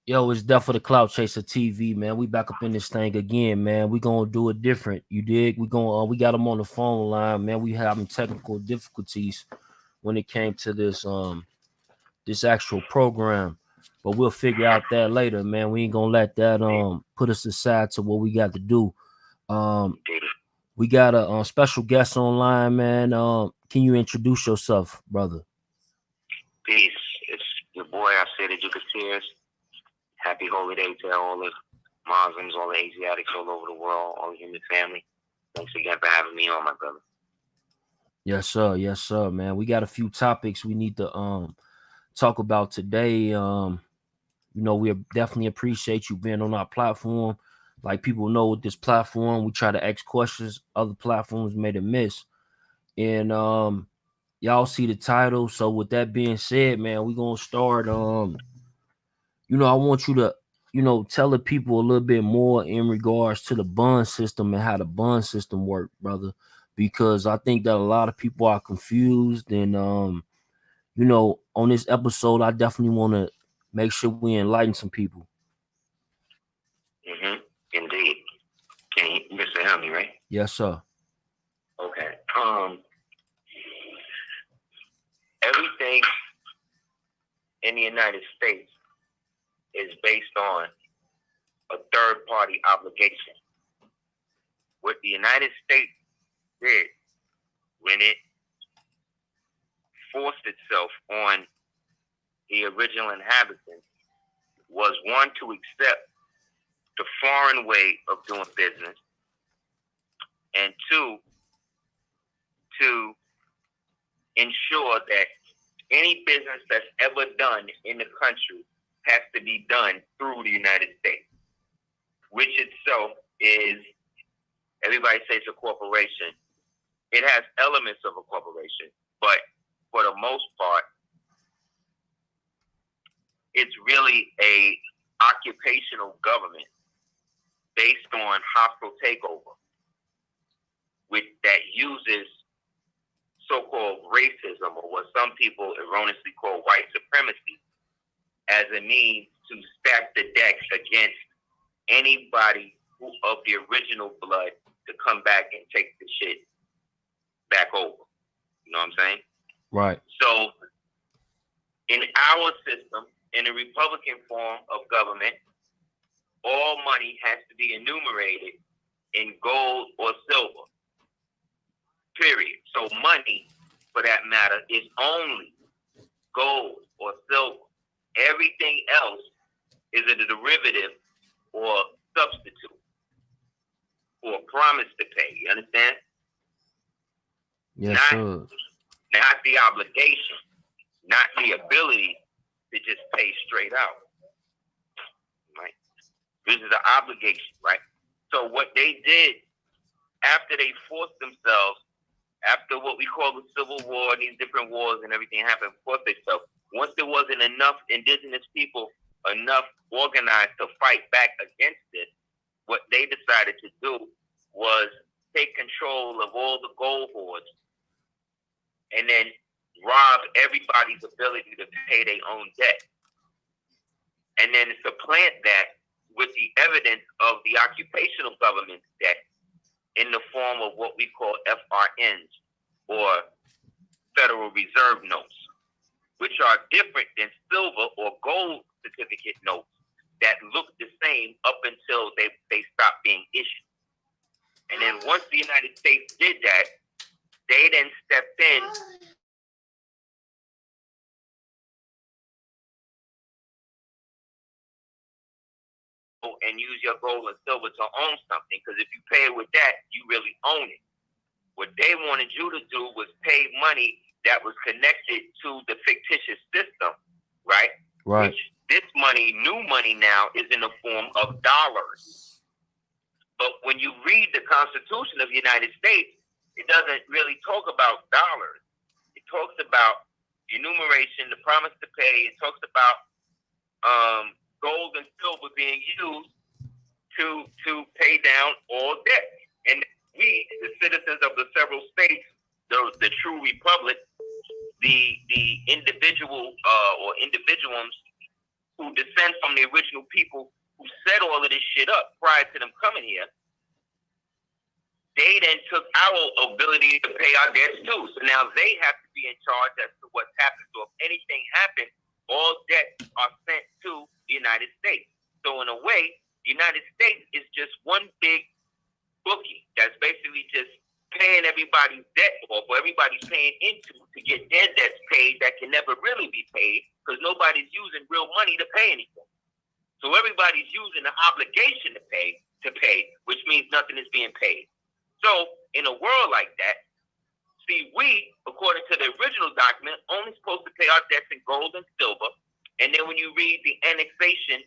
Yo, it's Death for the Cloud Chaser TV, man. We back up in this thing again, man. We gonna do it different. You dig? We got them on the phone line, man. We having technical difficulties when it came to this actual program, but we'll figure out that later, man. We ain't gonna let that put us aside to what we got to do. Um, we got a special guest online, man. Can you introduce yourself, brother? Peace. It's your boy Aseer the Jenkins. Happy holy day to all the Muslims, all the Asiatics all over the world, all the human family. Thanks again for having me on, my brother. Yes, sir, man. We got a few topics we need to talk about today. We definitely appreciate you being on our platform. Like people know with this platform, we try to ask questions other platforms made a miss. And y'all see the title. So with that being said, man, we're gonna start. I want you to, tell the people a little bit more in regards to the bond system and how the bond system work, brother. Because I think that a lot of people are confused and on this episode, I definitely want to make sure we enlighten some people. Indeed. Can you Mr. Helmy, right? Yes, sir. Okay. Everything in the United States is based on a third party obligation. What the United States did when it forced itself on the original inhabitants was one, to accept the foreign way of doing business, and two, to ensure that any business that's ever done in the country has to be done through the United States, which itself is, everybody says a corporation. It has elements of a corporation, but for the most part, it's really a occupational government based on hostile takeover, that uses so-called racism, or what some people erroneously call white supremacy, as a means to stack the decks against anybody of the original blood to come back and take the shit back over. You know what I'm saying? Right. So in our system, in the Republican form of government, all money has to be enumerated in gold or silver. Period. So money, for that matter, is only gold or silver. Everything else is a derivative or substitute or promise to pay. You understand? Yes, sir. Not the obligation, not the ability to just pay straight out. Right? This is the obligation, right? So what they did after they forced themselves, after what we call the Civil War, these different wars and everything happened, forced themselves. Once there wasn't enough indigenous people, enough organized to fight back against it, what they decided to do was take control of all the gold hoards and then rob everybody's ability to pay their own debt. And then supplant that with the evidence of the occupational government's debt in the form of what we call FRNs, or Federal Reserve notes, which are different than silver or gold certificate notes that look the same up until they stop being issued. And then once the United States did that, they then stepped in and use your gold and silver to own something, because if you pay it with that, you really own it. What they wanted you to do was pay money that was connected to the fictitious system, right? Right. Which this money, new money now, is in the form of dollars. But when you read the Constitution of the United States, it doesn't really talk about dollars. It talks about enumeration, the promise to pay. It talks about gold and silver being used to pay down all debt. And we, the citizens of the several states, the true republic, the individual or individuals who descend from the original people who set all of this shit up prior to them coming here, they then took our ability to pay our debts too. So now they have to be in charge as to what's happened. So if anything happens, all debts are sent to the United States. So in a way, the United States is just one big bookie that's basically just paying everybody's debt off, or everybody's paying into to get their debts paid that can never really be paid because nobody's using real money to pay anything. So everybody's using the obligation to pay, which means nothing is being paid. So in a world like that, see, we, according to the original document, only supposed to pay our debts in gold and silver. And then when you read the annexation,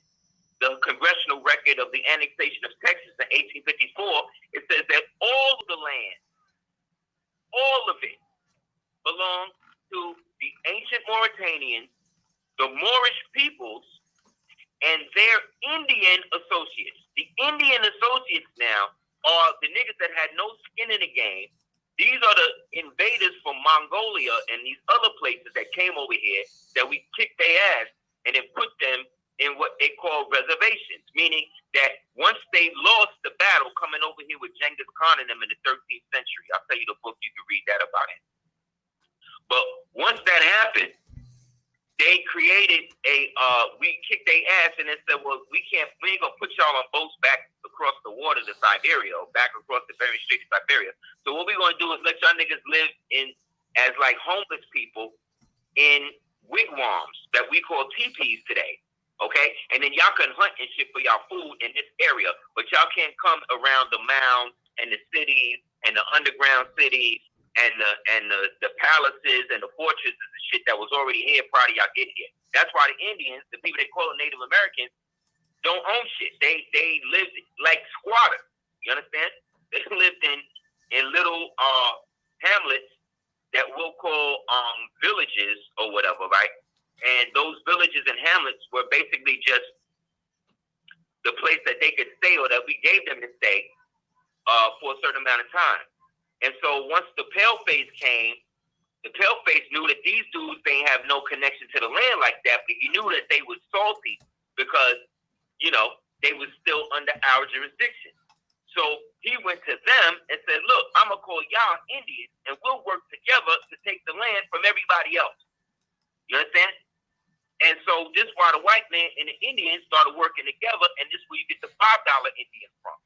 the congressional record of the annexation of Texas in 1854, it says that all of the land, all of it, belonged to the ancient Mauritanians, the Moorish peoples, and their Indian associates. The Indian associates now are the niggas that had no skin in the game. These are the invaders from Mongolia and these other places that came over here that we kicked their ass and then put them in what they call reservations, meaning that once they lost the battle coming over here with Jenkins Khan and them in the 13th century, I'll tell you the book, you can read that about it. But once that happened, they created we kicked their ass and they said, well, we ain't gonna put y'all on boats back across the water to Siberia, or back across the Bering Strait to Siberia. So what we're gonna do is let y'all niggas live as like homeless people in wigwams that we call teepees today. Okay, and then y'all can hunt and shit for y'all food in this area, but y'all can't come around the mounds and the cities and the underground cities and the palaces and the fortresses and shit that was already here prior to y'all getting here. That's why the Indians, the people they call Native Americans, don't own shit. They lived like squatters. You understand? They lived in little hamlets that we'll call villages or whatever, right? And those villages and hamlets were basically just the place that they could stay, or that we gave them to stay for a certain amount of time. And so once the paleface came, the paleface knew that these dudes, they have no connection to the land like that, but he knew that they was salty because, you know, they was still under our jurisdiction. So he went to them and said, look, I'm going to call y'all Indians, and we'll work together to take the land from everybody else. You understand? And so this is why the white man and the Indians started working together, and this is where you get the $5 Indians from.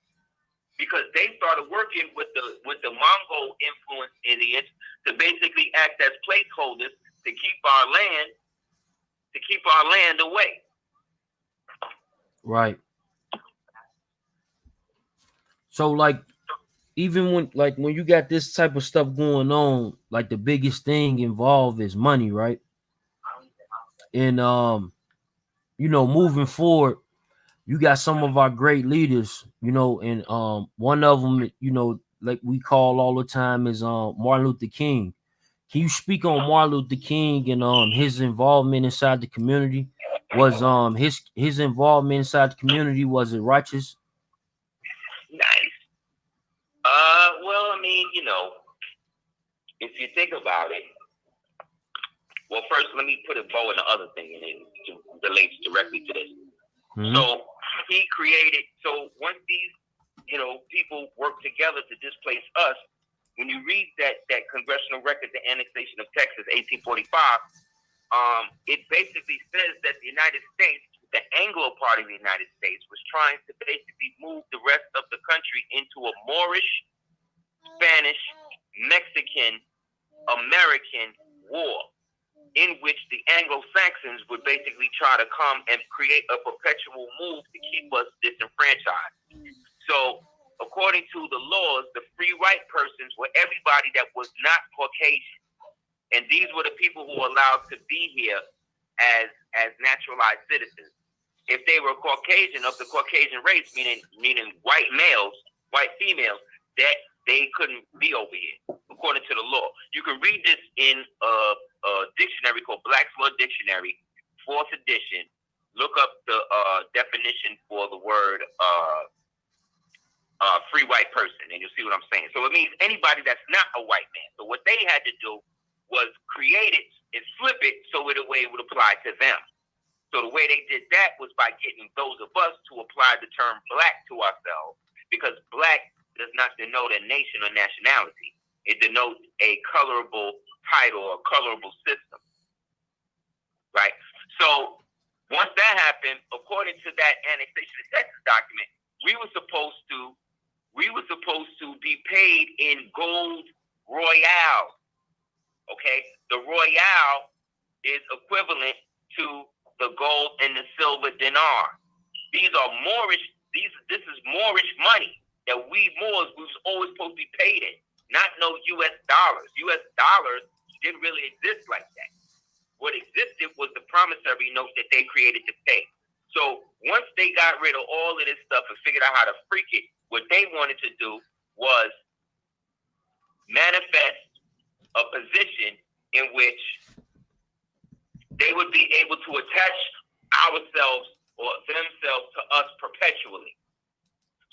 Because they started working with the Mongol influence Indians to basically act as placeholders to keep our land away. Right. So like even when you got this type of stuff going on, like the biggest thing involved is money, right? And you know, moving forward, you got some of our great leaders, you know, and one of them, you know, like we call all the time is Martin Luther King. Can you speak on Martin Luther King and his involvement inside the community? Was his involvement inside the community, was it righteous? Nice. Well, I mean, you know, if you think about it, well, first let me put a bow in the other thing, and it relates directly to this. Mm-hmm. So he created. So once these, you know, people work together to displace us, when you read that congressional record, the annexation of Texas, 1845, it basically says that the United States, the Anglo part of the United States, was trying to basically move the rest of the country into a Moorish, Spanish, Mexican, American war, in which the Anglo-Saxons would basically try to come and create a perpetual move to keep us disenfranchised. So, according to the laws, the free white persons were everybody that was not Caucasian. And these were the people who were allowed to be here as naturalized citizens. If they were Caucasian, of the Caucasian race, meaning white males, white females, that they couldn't be over here, according to the law. You can read this in a dictionary called Black's Law Dictionary, 4th edition. Look up the definition for the word free white person, and you'll see what I'm saying. So it means anybody that's not a white man. So what they had to do was create it and flip it so it would apply to them. So the way they did that was by getting those of us to apply the term black to ourselves, because black does not denote a nation or nationality. It denotes a colorable title or colorable system, right? So once that happened, according to that annexation of Texas document, we were supposed to be paid in gold royale. Okay, the royale is equivalent to the gold and the silver dinar. These are Moorish. This is Moorish money that we Moors was always supposed to be paid in, not no U.S. dollars. U.S. dollars didn't really exist like that. What existed was the promissory note that they created to pay. So once they got rid of all of this stuff and figured out how to freak it, what they wanted to do was manifest a position in which they would be able to attach ourselves or themselves to us perpetually.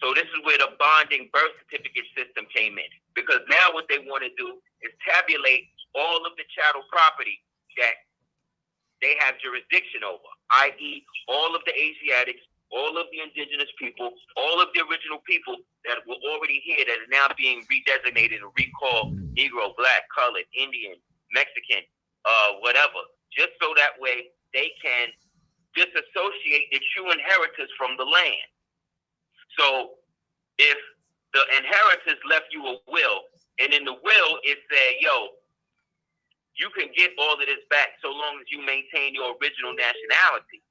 So this is where the bonding birth certificate system came in, because now what they want to do is tabulate all of the chattel property that they have jurisdiction over, i.e. all of the Asiatics, all of the indigenous people, all of the original people that were already here that are now being redesignated and recalled Negro, Black, Colored, Indian, Mexican, whatever, just so that way they can disassociate the true inheritors from the land. So if the inheritors left you a will, and in the will it said, yo, you can get all of this back so long as you maintain your original nationality.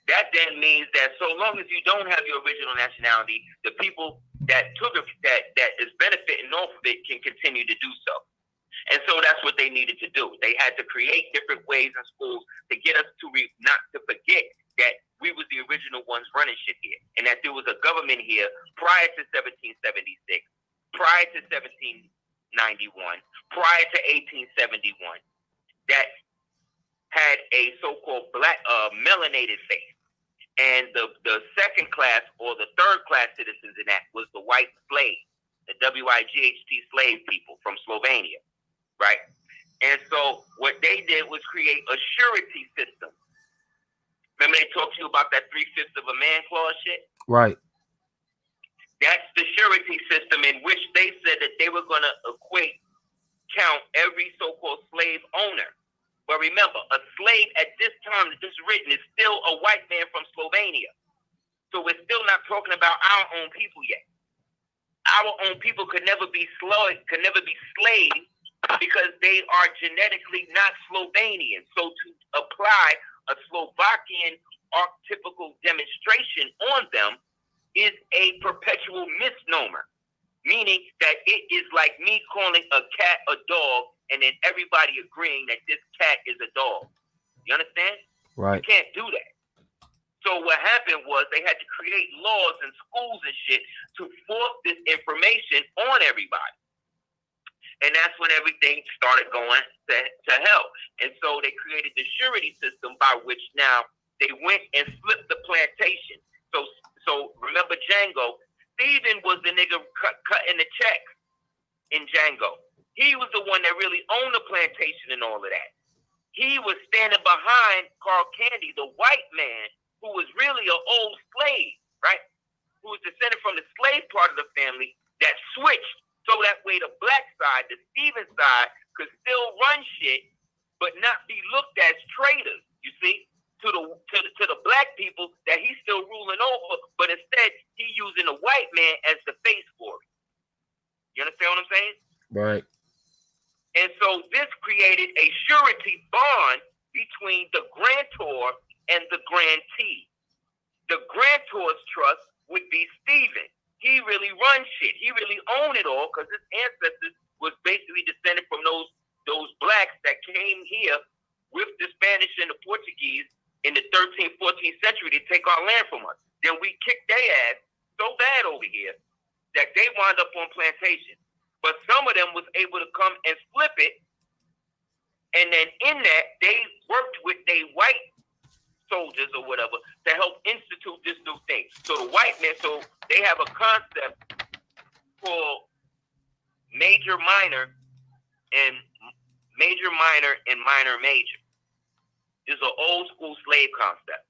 That then means that so long as you don't have your original nationality, the people that took it, that is benefiting off of it can continue to do so. And so that's what they needed to do. They had to create different ways in schools to get us to not to forget that we was the original ones running shit here, and that there was a government here prior to 1776, prior to 1791, prior to 1871, that had a so-called black melanated face. And the second class or the third class citizens in that was the white slaves, the WIGHT slave people from Slovenia, right? And so what they did was create a surety system. Remember they talked to you about that 3/5 of a man clause shit? Right. That's the surety system in which they said that they were going to count every so-called slave owner. But remember, a slave at this time that this is written is still a white man from Slovenia. So we're still not talking about our own people yet. Our own people could never be slaves because they are genetically not Slovenian. So to apply a Slovakian archetypical demonstration on them is a perpetual misnomer, meaning that it is like me calling a cat a dog and then everybody agreeing that this cat is a dog. You understand? Right. You can't do that. So what happened was they had to create laws in schools and shit to force this information on everybody. And that's when everything started going to hell. And so they created the surety system by which now they went and flipped the plantation. So remember Django? Stephen was the nigga cutting the checks in Django. He was the one that really owned the plantation and all of that. He was standing behind Carl Candy, the white man, who was really an old slave, right? Who was descended from the slave part of the family that switched so that way the black side, the Stephen side, could still run shit, but not be looked at as traitors, you see, to the black people that he's still ruling over, but instead he using the white man as the face for it. You understand what I'm saying? Right. And so this created a surety bond between the grantor and the grantee. The grantor's trust would be Stephen. He really runs shit. He really owned it all because his ancestors was basically descended from those blacks that came here with the Spanish and the Portuguese in the 13th, 14th century to take our land from us. Then we kicked their ass so bad over here that they wound up on plantations. But some of them was able to come and flip it. And then in that, they worked with their white soldiers or whatever to help institute this new thing. So the white men, so they have a concept called major minor and minor major. This is an old school slave concept.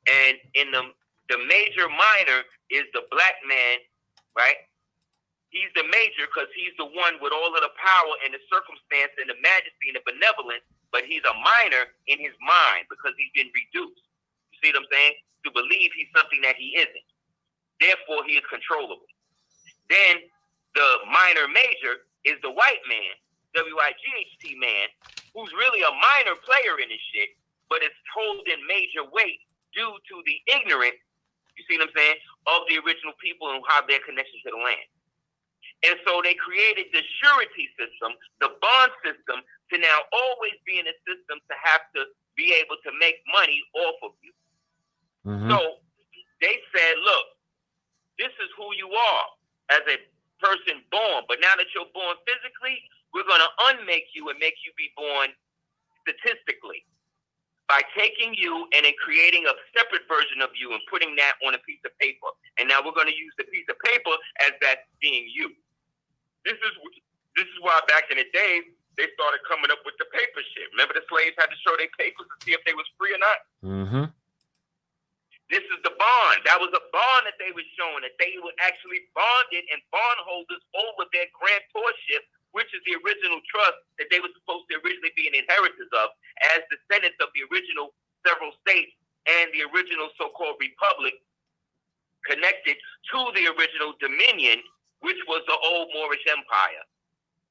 And in the major minor is the black man, right? He's the major because he's the one with all of the power and the circumstance and the majesty and the benevolence, but he's a minor in his mind because he's been reduced. You see what I'm saying? To believe he's something that he isn't. Therefore, he is controllable. Then the minor major is the white man, WIGHT man, who's really a minor player in this shit, but is holding major weight due to the ignorance, you see what I'm saying, of the original people and how their connection to the land. And so they created the surety system, the bond system, to now always be in a system to have to be able to make money off of you. Mm-hmm. So they said, look, this is who you are as a person born, but now that you're born physically, we're going to unmake you and make you be born statistically by taking you and then creating a separate version of you and putting that on a piece of paper. And now we're going to use the piece of paper as that being you. This is why back in the day, they started coming up with the paper shit. Remember the slaves had to show their papers to see if they was free or not? Mm-hmm. This is the bond. That was a bond that they were showing, that they were actually bonded and bondholders over their grantorship, which is the original trust that they were supposed to originally be an inheritors of as descendants of the original several states and the original so-called republic connected to the original dominion, which was the old Moorish Empire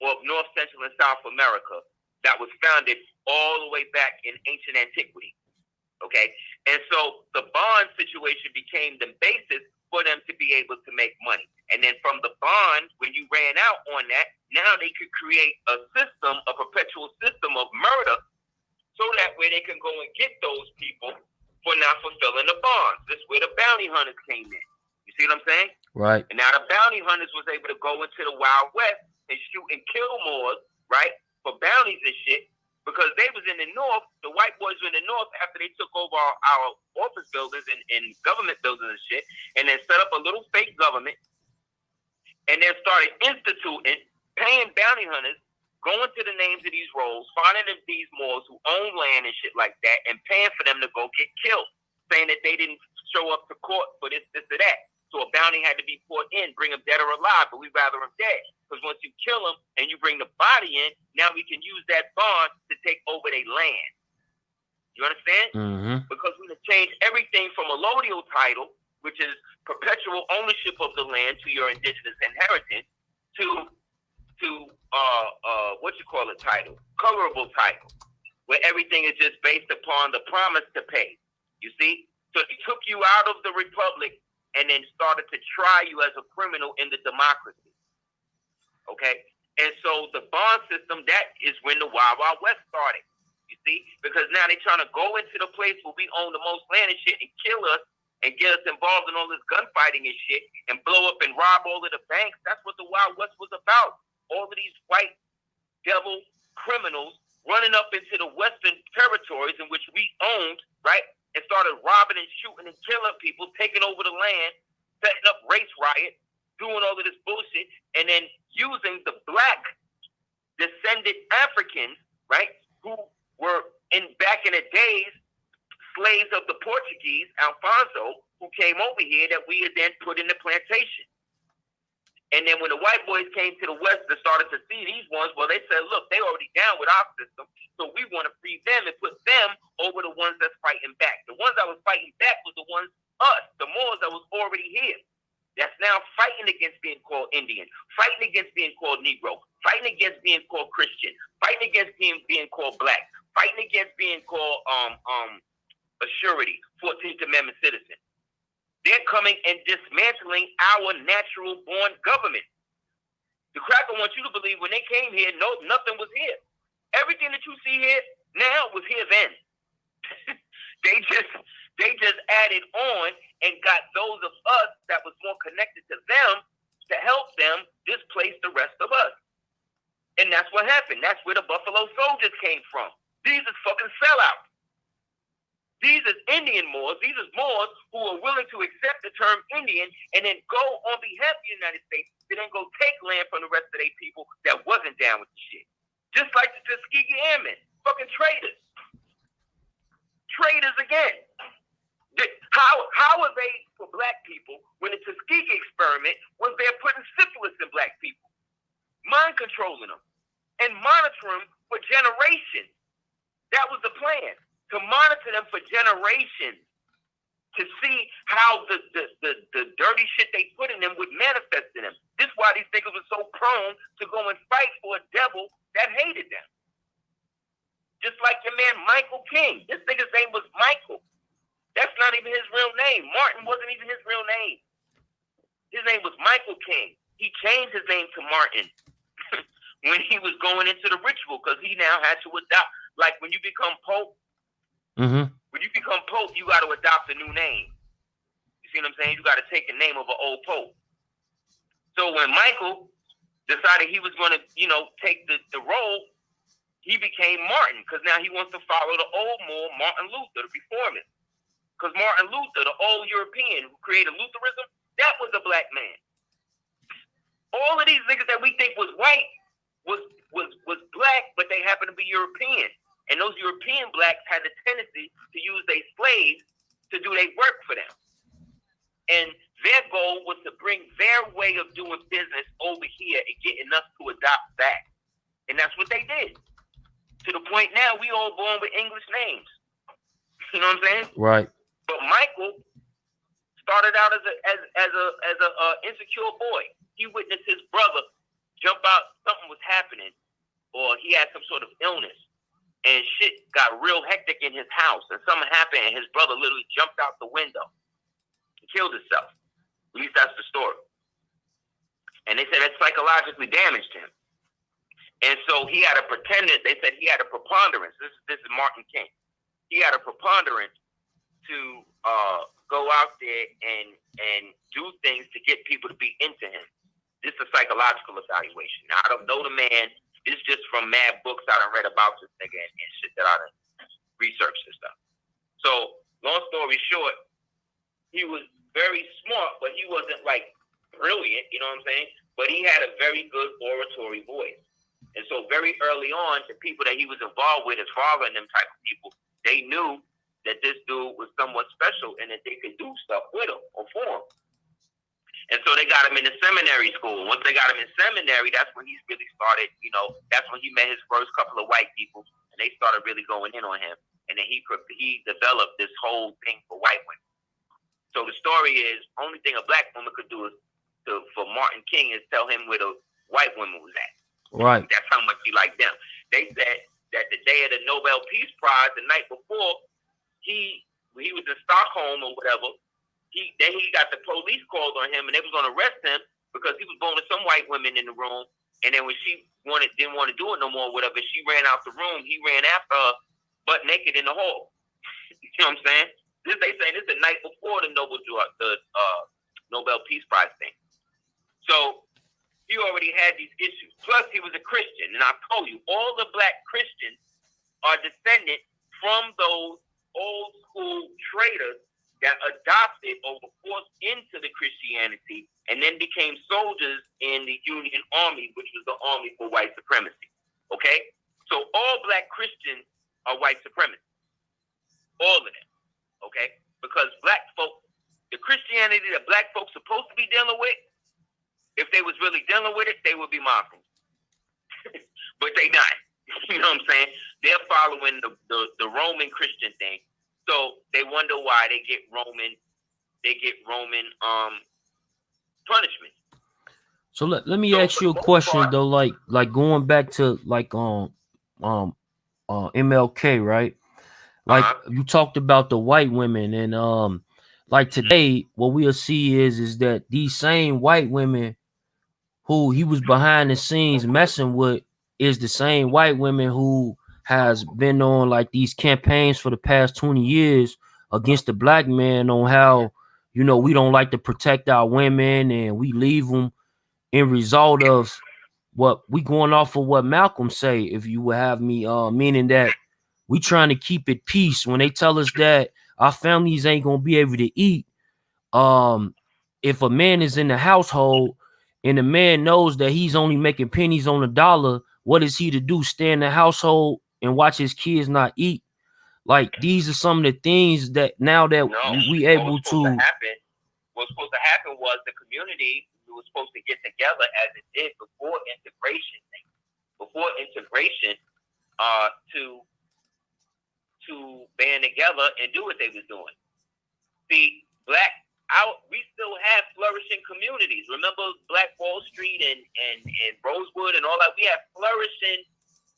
of North, Central, and South America that was founded all the way back in ancient antiquity. Okay? And so the bond situation became the basis for them to be able to make money. And then from the bond, when you ran out on that, now they could create a system, a perpetual system of murder, so that way they can go and get those people for not fulfilling the bonds. This is where the bounty hunters came in. You see what I'm saying? Right. And now the bounty hunters was able to go into the Wild West and shoot and kill Moors, right, for bounties and shit, because they was in the North, the white boys were in the North after they took over our office buildings and government buildings and shit, and then set up a little fake government, and then started instituting, paying bounty hunters, going to the names of these roles, finding these Moors who own land and shit like that, and paying for them to go get killed, saying that they didn't show up to court for this, or that. So a bounty had to be put in, bring them dead or alive, but we'd rather them dead. Because once you kill them and you bring the body in, now we can use that bond to take over their land. You understand? Mm-hmm. Because we can change everything from a allodial title, which is perpetual ownership of the land to your indigenous inheritance, to title, colorable title, where everything is just based upon the promise to pay. You see? So he took you out of the republic and then started to try you as a criminal in the democracy. Okay? And so the bond system, that is when the Wild Wild West started. You see? Because now they're trying to go into the place where we own the most land and shit and kill us and get us involved in all this gunfighting and shit and blow up and rob all of the banks. That's what the Wild West was about. All of these white devil criminals running up into the western territories in which we owned, right? And started robbing and shooting and killing people, taking over the land, setting up race riots, doing all of this bullshit, and then using the black descended Africans, right, who were back in the days slaves of the Portuguese, Alfonso, who came over here that we had then put in the plantation. And then when the white boys came to the West and started to see these ones, well, they said, look, they already down with our system, so we want to free them and put them over the ones that's fighting back. The ones that was fighting back was the ones, us, the Moors that was already here. That's now fighting against being called Indian, fighting against being called Negro, fighting against being called Christian, fighting against being called Black, fighting against being called a surety, 14th Amendment citizen. They're coming and dismantling our natural born government. The cracker wants you to believe when they came here, no, nothing was here. Everything that you see here now was here then. They just added on and got those of us that was more connected to them to help them displace the rest of us. And that's what happened. That's where the Buffalo Soldiers came from. These is fucking sellouts. These is Indian Moors. These is Moors who are willing to accept the term Indian and then go on behalf of the United States to then go take land from the rest of their people that wasn't down with the shit. Just like the Tuskegee Airmen, fucking traitors. controlling them and monitor them for generations. That was the plan, to monitor them for generations, to see how the dirty shit they put in them would manifest in them. This is why these niggas were so prone to go and fight for a devil that hated them. Just like your man Michael King. This nigga's name was Michael. That's not even his real name. Martin wasn't even his real name. His name was Michael King. He changed his name to Martin when he was going into the ritual, because he now had to adopt. Like when you become Pope, when you become Pope, you got to adopt a new name. You see what I'm saying? You got to take the name of an old Pope. So when Michael decided he was going to, take the role, he became Martin, because now he wants to follow the old moral Martin Luther, the reformist. Because Martin Luther, the old European who created Lutheranism, that was a black man. All of these niggas that we think was white was black, but they happen to be European. And those European blacks had the tendency to use their slaves to do their work for them. And their goal was to bring their way of doing business over here and getting us to adopt that. And that's what they did. To the point now, we all born with English names. You know what I'm saying? Right. But Michael started out as a insecure boy. He witnessed his brother jump out, something was happening, or he had some sort of illness, and shit got real hectic in his house, and something happened, and his brother literally jumped out the window and killed himself. At least that's the story. And they said it psychologically damaged him. And so he had a pretendant, they said he had a preponderance. This is Martin King. He had a preponderance to go out there and do things to get people to be into him. This is a psychological evaluation. Now, I don't know the man. This is just from mad books I done read about this nigga and shit that I done researched and stuff. So, long story short, he was very smart, but he wasn't, like, brilliant, you know what I'm saying? But he had a very good oratory voice. And so very early on, the people that he was involved with, his father and them type of people, they knew that this dude was somewhat special and that they could do stuff with him or for him. And so they got him in the seminary school. Once they got him in seminary, that's when he really started, that's when he met his first couple of white people, and they started really going in on him. And then he developed this whole thing for white women. So the story is, only thing a black woman could do for Martin King is tell him where the white woman was at. Right. That's how much he liked them. They said that the day of the Nobel Peace Prize, the night before, he was in Stockholm or whatever, he got the police called on him, and they was going to arrest him because he was boning some white women in the room. And then when she didn't want to do it no more, whatever, she ran out the room. He ran after her, butt naked in the hall. You know what I'm saying? This is the night before the Nobel Peace Prize thing. So he already had these issues. Plus, he was a Christian, and I told you, all the black Christians are descended from those old school traders that adopted or were forced into the Christianity and then became soldiers in the Union Army, which was the army for white supremacy. Okay? So all black Christians are white supremacists. All of them. Okay? Because black folk, the Christianity that black folks supposed to be dealing with, if they was really dealing with it, they would be Muslims. But they not. You know what I'm saying? They're following the Roman Christian thing. So they wonder why they get Roman punishment. So let me ask you a question though, like going back to like MLK, right? Like you talked about the white women, and like today what we'll see is that these same white women who he was behind the scenes messing with is the same white women who has been on like these campaigns for the past 20 years against the black man on how, we don't like to protect our women and we leave them in result of what we going off of what Malcolm say, if you would have me, meaning that we trying to keep it peace when they tell us that our families ain't going to be able to eat. If a man is in the household and the man knows that he's only making pennies on the dollar, what is he to do? Stay in the household and watch his kids not eat? Like, these are some of the things that now that we able to. What's supposed to happen was the community was supposed to get together as it did before integration together and do what they was doing. See, we still have flourishing communities. Remember Black Wall Street and Rosewood and all that? We have flourishing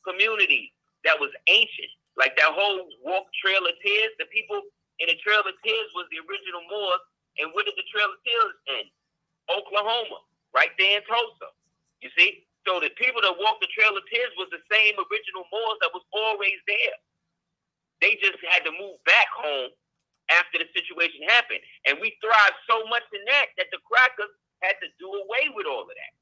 communities that was ancient. Like that whole walk Trail of Tears, the people in the Trail of Tears was the original Moors. And where did the Trail of Tears end? Oklahoma, right there in Tulsa. You see? So the people that walked the Trail of Tears was the same original Moors that was always there. They just had to move back home after the situation happened. And we thrived so much in that the crackers had to do away with all of that.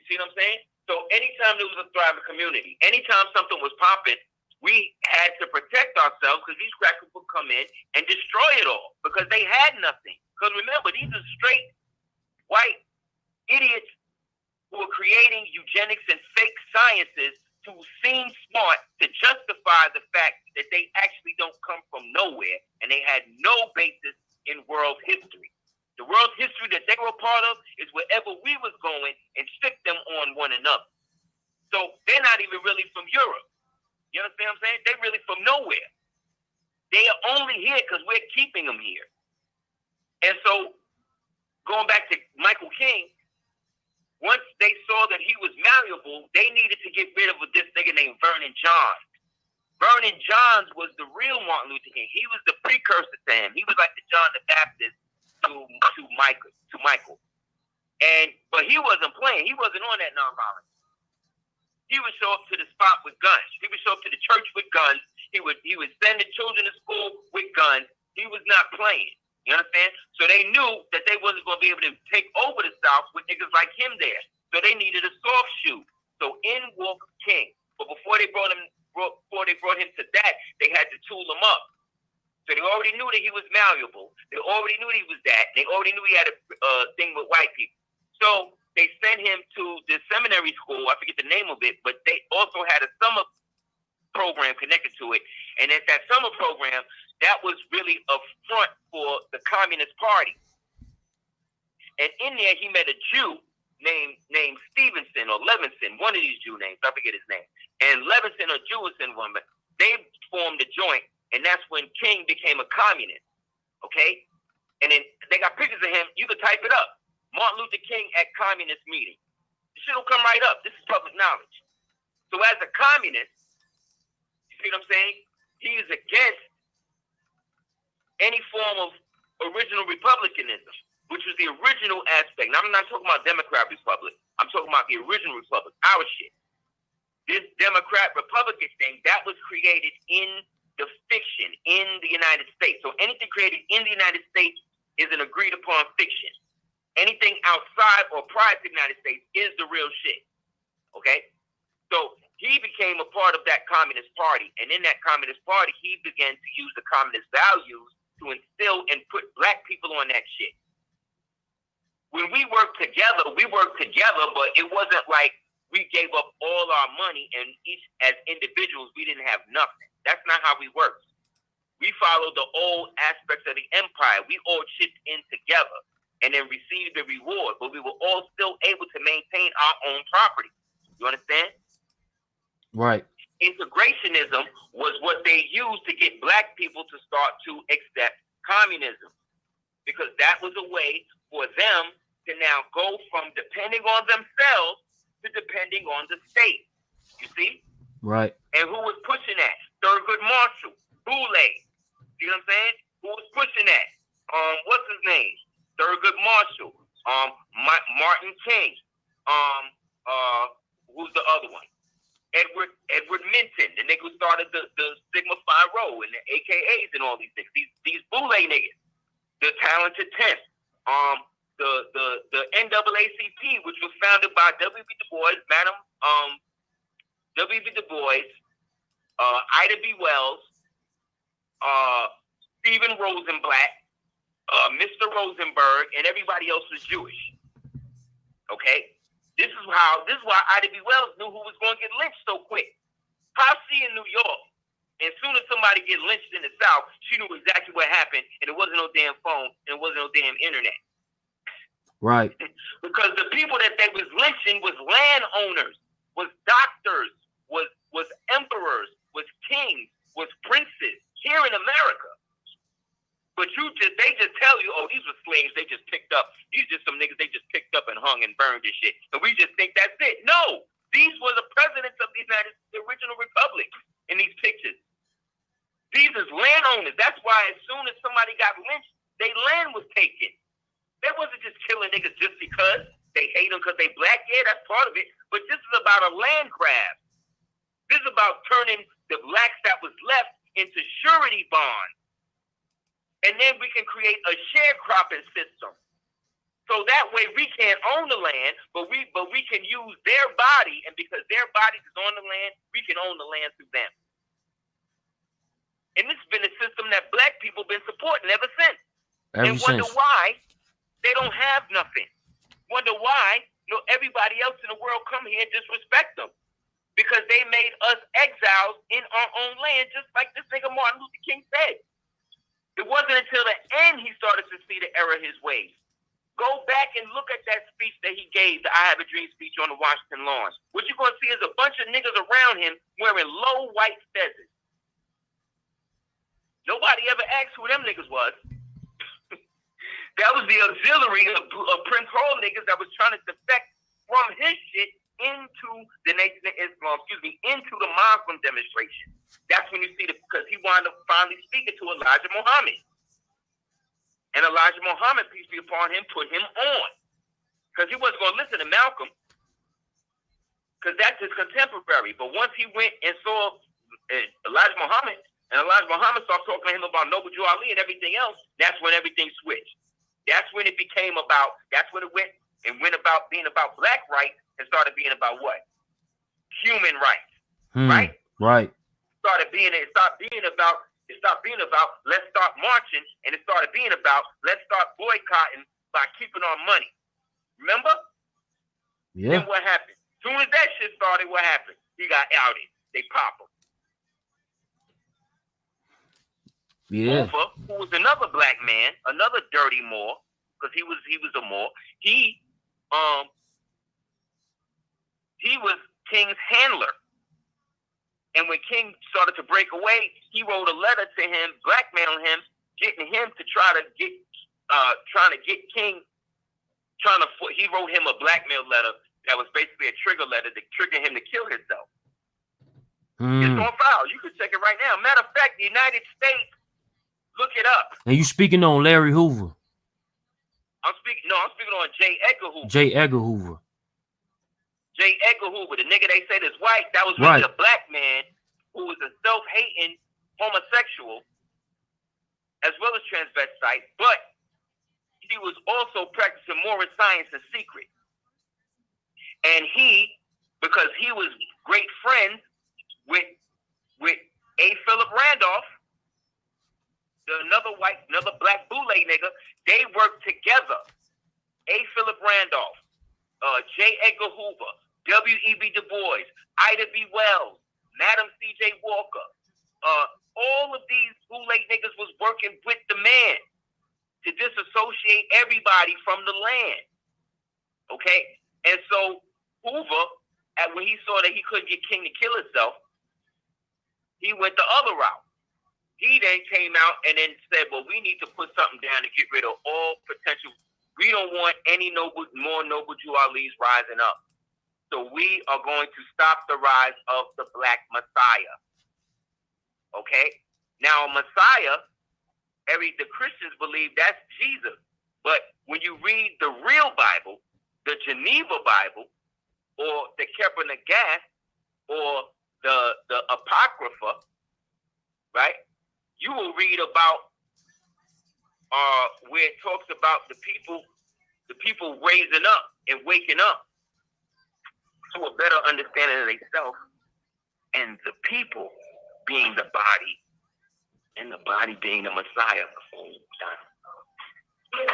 You see what I'm saying? So anytime there was a thriving community, anytime something was popping, we had to protect ourselves because these crackers would come in and destroy it all because they had nothing. Because remember, these are straight white idiots who are creating eugenics and fake sciences to seem smart to justify the fact that they actually don't come from nowhere and they had no basis in world history. The world history that they were a part of is wherever we was going and stick them on one another. So they're not even really from Europe. You understand what I'm saying? They're really from nowhere. They are only here because we're keeping them here. And so going back to Michael King, once they saw that he was malleable, they needed to get rid of this nigga named Vernon Johns. Vernon Johns was the real Martin Luther King. He was the precursor to him. He was like the John the Baptist to Michael. But he wasn't playing. He wasn't on that nonviolence. He would show up to the spot with guns. He would show up to the church with guns. He would send the children to school with guns. He was not playing. You understand? So they knew that they wasn't going to be able to take over the South with niggas like him there. So they needed a soft shoe. So in walked King. But before they brought him to that, they had to tool him up. So they already knew that he was malleable. They already knew that he was that. They already knew he had a thing with white people. So they sent him to the seminary school. I forget the name of it, but they also had a summer program connected to it. And at that summer program, that was really a front for the Communist Party. And in there, he met a Jew named Stevenson or Levinson, one of these Jew names. I forget his name. And Levinson or Jewison woman, they formed a joint, and that's when King became a communist. Okay? And then they got pictures of him. You can type it up. Martin Luther King at communist meeting. This shit will come right up. This is public knowledge. So as a communist, you see what I'm saying? He is against any form of original republicanism, which was the original aspect. Now, I'm not talking about Democrat Republic. I'm talking about the original republic, our shit. This Democrat Republican thing, that was created in the fiction in the United States. So anything created in the United States is an agreed upon fiction. Anything outside or prior to the United States is the real shit. Okay? So he became a part of that Communist Party. And in that Communist Party, he began to use the communist values to instill and put black people on that shit. When we worked together, but it wasn't like we gave up all our money and each as individuals, we didn't have nothing. That's not how we worked. We followed the old aspects of the empire. We all chipped in together and then received the reward, but we were all still able to maintain our own property. You understand? Right. Integrationism was what they used to get black people to start to accept communism, because that was a way for them to now go from depending on themselves to depending on the state. You see? Right. And who was pushing that? Thurgood Marshall, Boulay. See what I'm saying? Who was pushing that? What's his name? Thurgood Marshall. Martin King. Who's the other one? Edward Minton, the nigga who started the Sigma Phi Rho and the AKAs and all these things. These Boulay niggas, the Talented 10, the NAACP, which was founded by W.B. Du Bois, W.B. Du Bois, Ida B. Wells, Stephen Rosenblatt, Mr. Rosenberg, and everybody else was Jewish. Okay? This is why Ida B. Wells knew who was going to get lynched so quick. Posse in New York, as soon as somebody gets lynched in the South, she knew exactly what happened, and it wasn't no damn phone, and it wasn't no damn internet. Right. Because the people that they was lynching was landowners, was doctors, was emperors, was kings, was princes here in America. But they just tell you, oh, these were slaves they just picked up. These just some niggas they just picked up and hung and burned and shit. And we just think that's it. No, these were the presidents of the original republic in these pictures. These is landowners. That's why as soon as somebody got lynched, their land was taken. They wasn't just killing niggas just because they hate them because they black. Yeah, that's part of it. But this is about a land grab. This is about turning the blacks that was left into surety bonds. And then we can create a sharecropping system. So that way we can't own the land, but we can use their body, and because their body is on the land, we can own the land through them. And this has been a system that black people been supporting ever since. Wonder why they don't have nothing. Wonder why everybody else in the world come here and disrespect them. Because they made us exiles in our own land, just like this nigga Martin Luther King said. It wasn't until the end he started to see the error of his ways. Go back and look at that speech that he gave, the I Have a Dream speech on the Washington lawn. What you're going to see is a bunch of niggas around him wearing low white feathers. Nobody ever asked who them niggas was. That was the auxiliary of Prince Hall niggas that was trying to defect from his shit into the Nation of Islam, into the Muslim demonstration. That's when you see because he wound up finally speaking to Elijah Muhammad. And Elijah Muhammad, peace be upon him, put him on. Because he wasn't going to listen to Malcolm, because that's his contemporary. But once he went and saw Elijah Muhammad, and Elijah Muhammad started talking to him about Noble Jew Ali and everything else, that's when everything switched. That's when it became about, that's when it went about being about black rights and started being about what? Human rights. Right? Right. It stopped being about let's start marching, and it started being about let's start boycotting by keeping our money. Remember? Yeah. Then what happened? As soon as that shit started, what happened? He got outed. They popped him. Yeah. Hoover, who was another black man, another dirty Moor, because he was a Moor. He was King's handler. And when King started to break away, he wrote a letter to him, blackmailing him, getting him to trying to get King, he wrote him a blackmail letter that was basically a trigger letter to trigger him to kill himself. It's on file. You can check it right now. Matter of fact, the United States, look it up. And you speaking on Larry Hoover? I'm speaking on J. Edgar Hoover. J. Edgar Hoover. J. Edgar Hoover, the nigga they said is white, that was really a black man who was a self-hating homosexual as well as transvestite, but he was also practicing Moorish science in secret. And because he was great friends with A. Philip Randolph, another black boule nigga, they worked together. A. Philip Randolph, J. Edgar Hoover, W.E.B. Du Bois, Ida B. Wells, Madam C.J. Walker, all of these boule niggas was working with the man to disassociate everybody from the land. Okay? And so Hoover, when he saw that he couldn't get King to kill himself, he went the other route. He then came out and then said, well, we need to put something down to get rid of all potential. We don't want any more Noble Jew Alis rising up. So we are going to stop the rise of the Black Messiah. Okay? Now, Messiah, the Christians believe that's Jesus. But when you read the real Bible, the Geneva Bible, or the Keber Nagath, or the Apocrypha, right? You will read about where it talks about the people raising up and waking up to a better understanding of themselves, and the people being the body, and the body being the Messiah. Okay.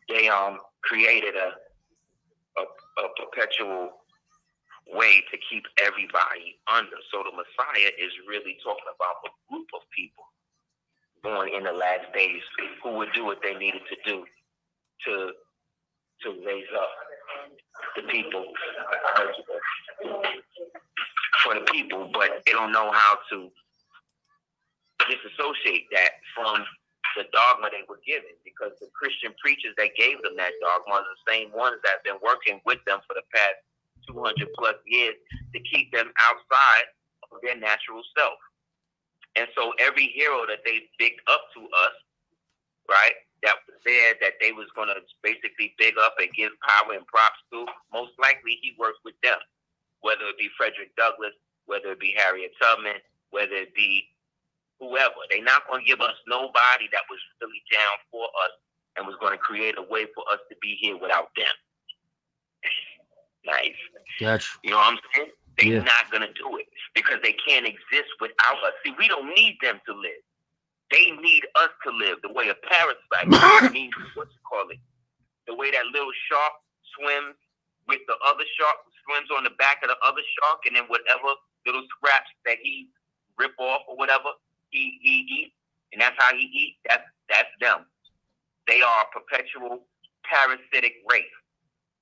They created a perpetual way to keep everybody under. So the Messiah is really talking about a group of people born in the last days who would do what they needed to do to raise up the people. I heard you. for the people, but they don't know how to disassociate that from the dogma they were given, because the Christian preachers that gave them that dogma are the same ones that have been working with them for the past 200 plus years to keep them outside of their natural self. And so every hero that they bigged up to us, right, that was there, that they was going to basically big up and give power and props to, most likely he worked with them, whether it be Frederick Douglass, whether it be Harriet Tubman, whether it be whoever. They're not going to give us nobody that was really down for us and was going to create a way for us to be here without them. Nice. Gotcha. You know what I'm saying? They're not going to do it because they can't exist without us. See, we don't need them to live. They need us to live the way a parasite needs, the way that little shark swims with the other shark, swims on the back of the other shark, and then whatever little scraps that he rip off or whatever, he eats, and that's how he eats. That's them. They are a perpetual parasitic race.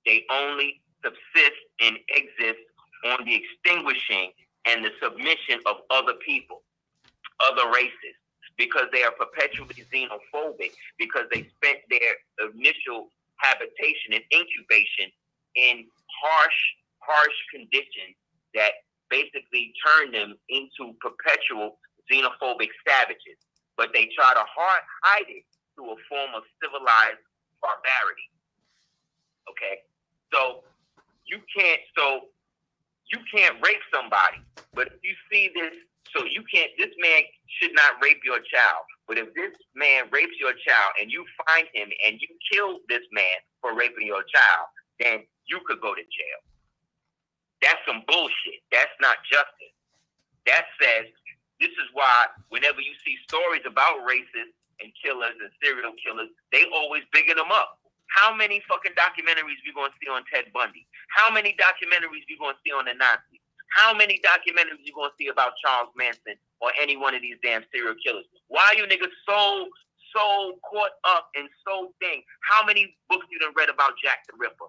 They only subsist and exist on the extinguishing and the submission of other people, other races, because they are perpetually xenophobic, because they spent their initial habitation and incubation in harsh conditions that basically turn them into perpetual xenophobic savages. But they try to hide it through a form of civilized barbarity. Okay? So you can't rape somebody, but if you see this, this man should not rape your child. But if this man rapes your child and you find him and you kill this man for raping your child, then you could go to jail. That's some bullshit. That's not justice. That says, this is why whenever you see stories about racists and killers and serial killers, they always bigging them up. How many fucking documentaries we gonna see on Ted Bundy? How many documentaries we gonna see on the Nazis? How many documentaries you gonna see about Charles Manson or any one of these damn serial killers? Why are you niggas so caught up and so thing? How many books you done read about Jack the Ripper?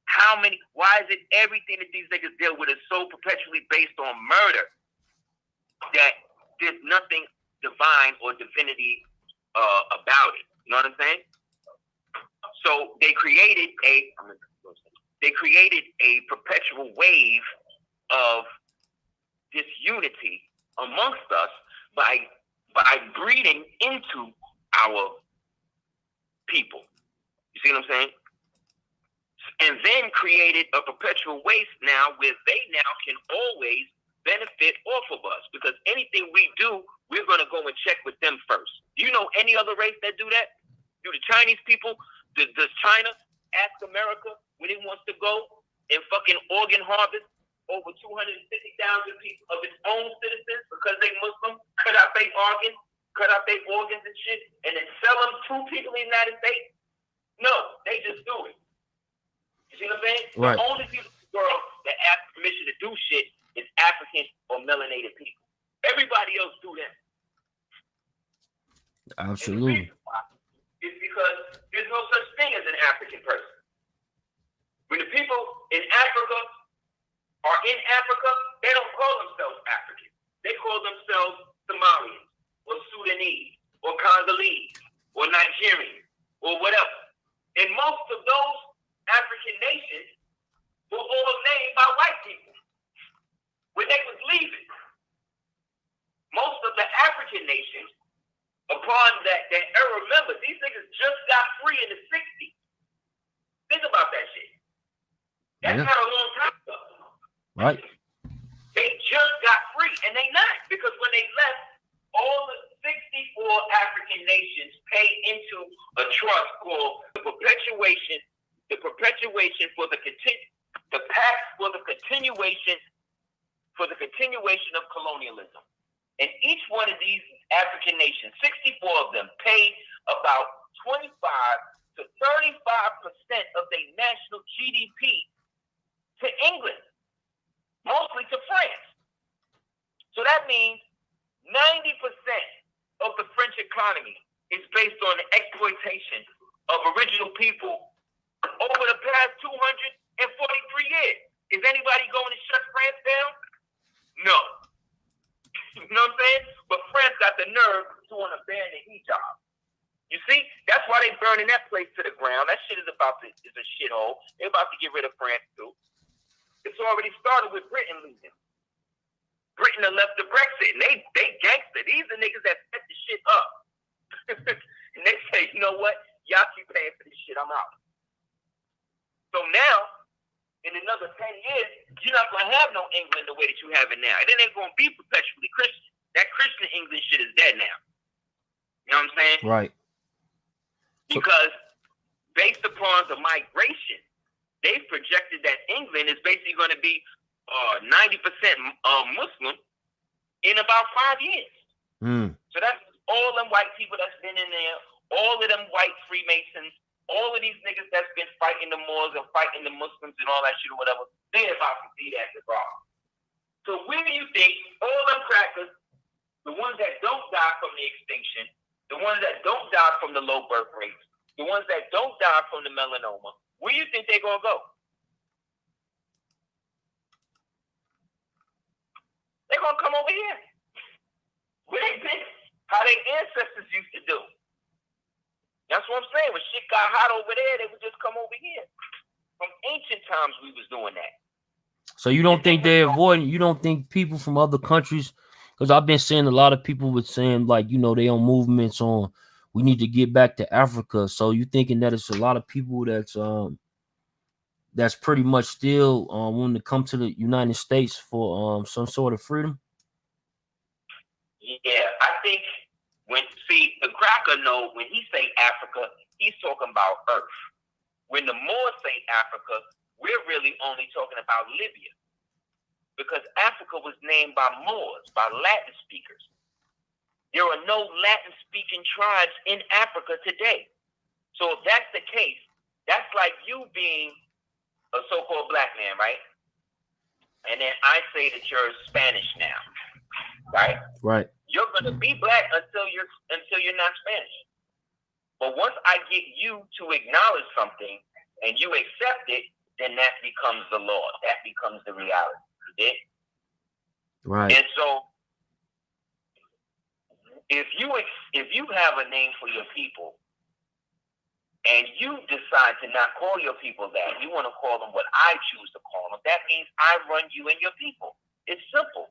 How many? Why is it everything that these niggas deal with is so perpetually based on murder that there's nothing divine or divinity about it? You know what I'm saying? So they created a perpetual wave of disunity amongst us by breeding into our people. You see what I'm saying? And then created a perpetual waste now where they now can always benefit off of us, because anything we do, we're going to go and check with them first. Do you know any other race that do that? Do the Chinese people? Does China ask America when it wants to go and fucking organ harvest over 250,000 people of its own citizens because they Muslim, cut out their organs and shit, and then sell them to people in the United States? No, they just do it. You see what I'm saying? Right. The only people in the world that ask permission to do shit is African or melanated people. Everybody else do that. Absolutely. It's because there's no such thing as an African person. When the people in Africa are in Africa, they don't call themselves African. They call themselves Somalians or Sudanese or Congolese or Nigerian or whatever. And most of those African nations were all named by white people when they was leaving. Most of the African nations, upon that era, remember, these niggas just got free in the 60s. Think about that shit. That's not a long time ago. Right. They just got free, and they not, because when they left, all the 64 African nations paid into a trust called the perpetuation for the continuation of colonialism. And each one of these African nations, 64 of them, paid about 25 to 35% of their national GDP to England, mostly to France. So that means 90% of the French economy is based on the exploitation of original people over the past 243 years. Is anybody going to shut France down? Brexit to the ground. That shit is a shithole. They're about to get rid of France too. It's already started with Britain leaving. Britain have left the Brexit, and they gangster. These are niggas that set the shit up. And they say, you know what? Y'all keep paying for this shit. I'm out. So now, in another 10 years, you're not going to have no England the way that you have it now. It ain't going to be perpetually Christian. That Christian England shit is dead now. You know what I'm saying? Right. Because based upon the migration, they've projected that England is basically going to be 90% Muslim in about 5 years. So that's all them white people that's been in there, all of them white Freemasons, all of these niggas that's been fighting the Moors and fighting the Muslims and all that shit or whatever, they're about to see that debar. So where do you think all them crackers, the ones that don't die from the extinction, the ones that don't die from the low birth rates, the ones that don't die from the melanoma, where do you think they're going to go? They're going to come over here. Where they been? How their ancestors used to do. That's what I'm saying. When shit got hot over there, they would just come over here. From ancient times, we was doing that. So you don't think they're avoiding? You don't think people from other countries? Because I've been seeing a lot of people with saying, like, you know, they own movements on we need to get back to Africa. So you thinking that it's a lot of people that's pretty much still wanting to come to the United States for some sort of freedom? Yeah, I think the cracker know when he say Africa, he's talking about Earth. When the Moors say Africa, we're really only talking about Libya. Because Africa was named by Moors, by Latin speakers. There are no Latin-speaking tribes in Africa today. So if that's the case, that's like you being a so-called black man, right? And then I say that you're Spanish now, right? Right. You're gonna be black until you're not Spanish. But once I get you to acknowledge something and you accept it, then that becomes the law. That becomes the reality. You did? Right. And so, if you have a name for your people, and you decide to not call your people that, you want to call them what I choose to call them, that means I run you and your people. It's simple.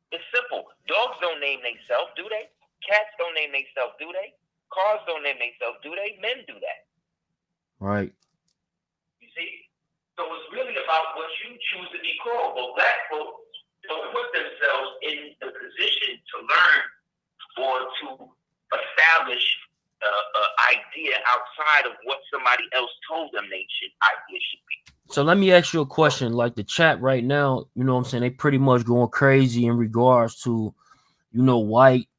It's simple. Dogs don't name themselves, do they? Cats don't name themselves, do they? Cars don't name themselves, do they? Men do that. Right. You see? So it's really about what you choose to be called. Well, black folks don't put themselves in the position to learn or to establish an idea outside of what somebody else told them idea should be. So let me ask you a question. Like the chat right now, you know what I'm saying? They pretty much going crazy in regards to, you know,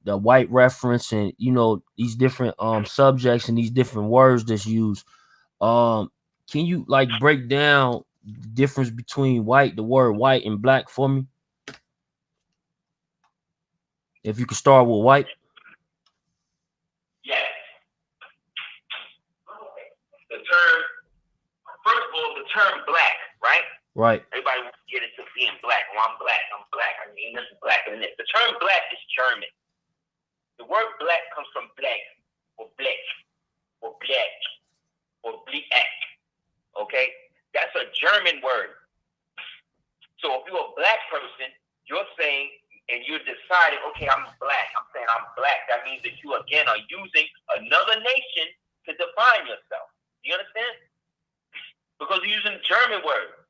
the white reference and, you know, these different subjects and these different words that's used. Can you like break down the difference between the word white and black for me? If you could start with white. Yes. First of all, the term black, right? Right. Everybody wants to get into being black. Well, I'm black. I mean, this is blacker than this. The term black is German. The word black comes from black or black or black or black. Okay? That's a German word. So if you're a black person, you're saying, and you're deciding, okay, I'm black. I'm saying I'm black. That means that you, again, are using another nation to define yourself. Do you understand? Because you're using a German word.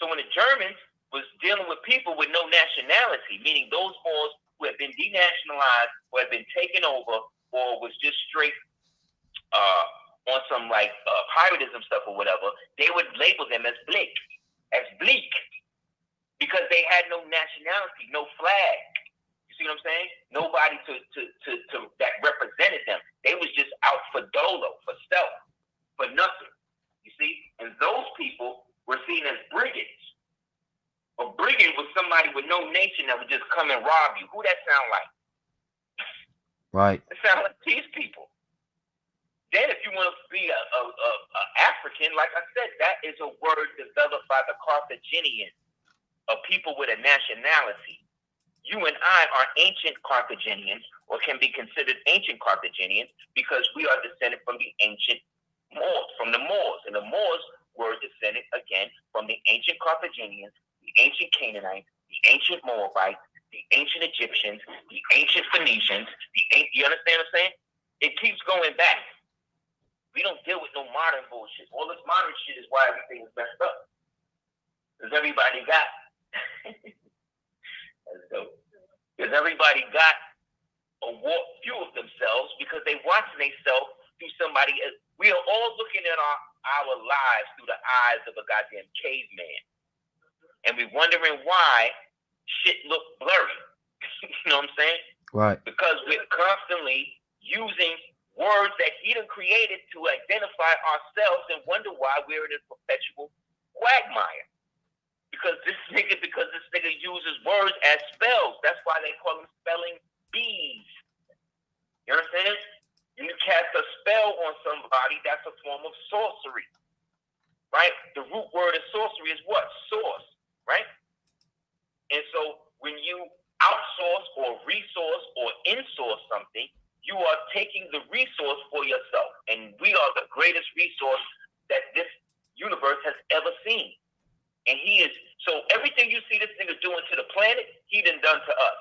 So when the Germans was dealing with people with no nationality, meaning those Moors who had been denationalized, who had been taken over, or was just straight on some like piratism stuff or whatever, they would label them as bleak, because they had no nationality, no flag. You see what I'm saying? Nobody to that represented them. They was just out for dolo, for self, for nothing. You see? And those people were seen as brigands. A brigand was somebody with no nation that would just come and rob you. Who that sound like? Right. It sounds like these people. Then if you want to be a African, like I said, that is a word developed by the Carthaginians, of people with a nationality. You and I are ancient Carthaginians or can be considered ancient Carthaginians because we are descended from the ancient Moors, from the Moors. And the Moors were descended again from the ancient Carthaginians, the ancient Canaanites, the ancient Moabites, the ancient Egyptians, the ancient Phoenicians, you understand what I'm saying? It keeps going back. We don't deal with no modern bullshit. All this modern shit is why everything is messed up. Because everybody got because everybody got a view of themselves because they watching themselves through somebody else. We are all looking at our lives through the eyes of a goddamn caveman. And we're wondering why shit look blurry. You know what I'm saying? Right. Because we're constantly using words that he done created to identify ourselves and wonder why we're in a perpetual quagmire. Because this nigga uses words as spells. That's why they call them spelling bees. You understand? When you cast a spell on somebody, that's a form of sorcery. Right? The root word of sorcery is what? Source. Right? And so when you outsource or resource or insource something, you are taking the resource for yourself. And we are the greatest resource that this universe has ever seen. And he is, so everything you see this nigga doing to the planet, he done to us.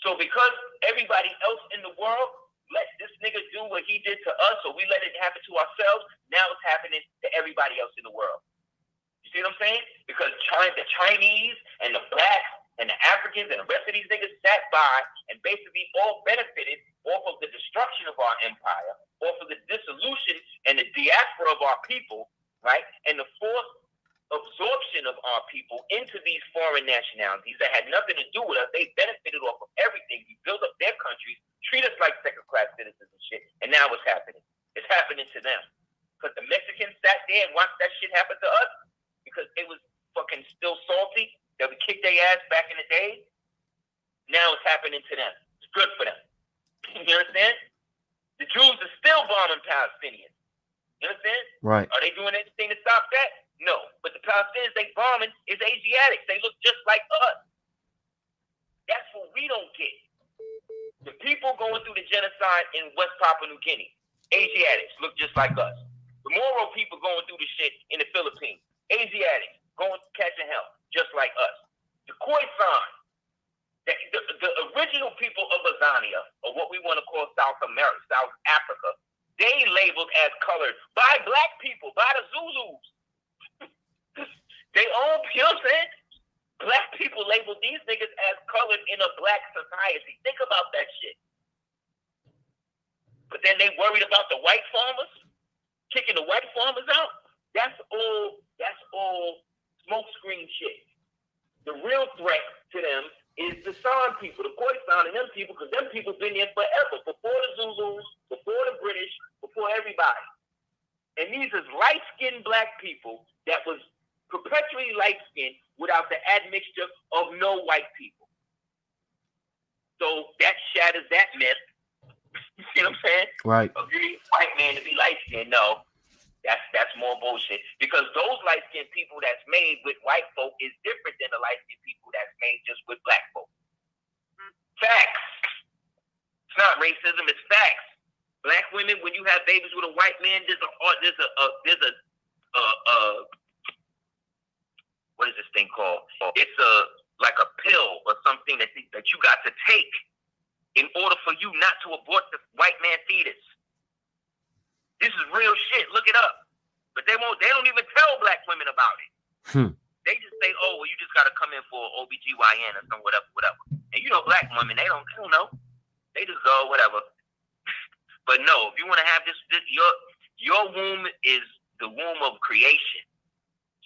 So because everybody else in the world let this nigga do what he did to us, or we let it happen to ourselves, now it's happening to everybody else in the world. You see what I'm saying? Because the Chinese and the blacks and the Africans and the rest of these niggas sat by and basically all benefited off of the destruction of our empire, off of the dissolution and the diaspora of our people, right? And the forced absorption of our people into these foreign nationalities that had nothing to do with us. They benefited off of everything. We built up their countries, treat us like second-class citizens and shit. And now what's happening? It's happening to them. Because the Mexicans sat there and watched that shit happen to us because they was fucking still salty that we kicked their ass back in the day. Now it's happening to them. It's good for them. You understand? The Jews are still bombing Palestinians. You understand? Right. Are they doing anything to stop that? No. But the Palestinians they bombing is Asiatics. They look just like us. That's what we don't get. The people going through the genocide in West Papua New Guinea, Asiatics look just like us. The Moro people going through the shit in the Philippines, Asiatics going catching hell just like us. The Khoisan, the original people of Azania, or what we want to call South America, South Africa, they labeled as colored by black people, by the Zulus. They all, you know what I'm saying? Black people labeled these niggas as colored in a black society. Think about that shit. But then they worried about the white farmers, kicking the white farmers out. That's all smokescreen shit. The real threat to them is the San people, the Khoisan and them people, because them people's been there forever, before the Zulus, before the British, before everybody. And these is light-skinned black people that was perpetually light-skinned without the admixture of no white people. So that shatters that myth. You see what I'm saying? Right. Agree, white man to be light-skinned. No, that's more bullshit. Because those light-skinned people that's made with white folk is different than the light-skinned people that's made just with black folk. Facts. It's not racism, it's facts. Black women, when you have babies with a white man, there's a what is this thing called? It's like a pill or something that you got to take in order for you not to abort the white man fetus. This is real shit. Look it up. But they don't even tell black women about it. They just say, oh, well, you just got to come in for OBGYN or some whatever. And you know, black women, they don't know. They just go, whatever. But no, if you want to have this your womb is the womb of creation.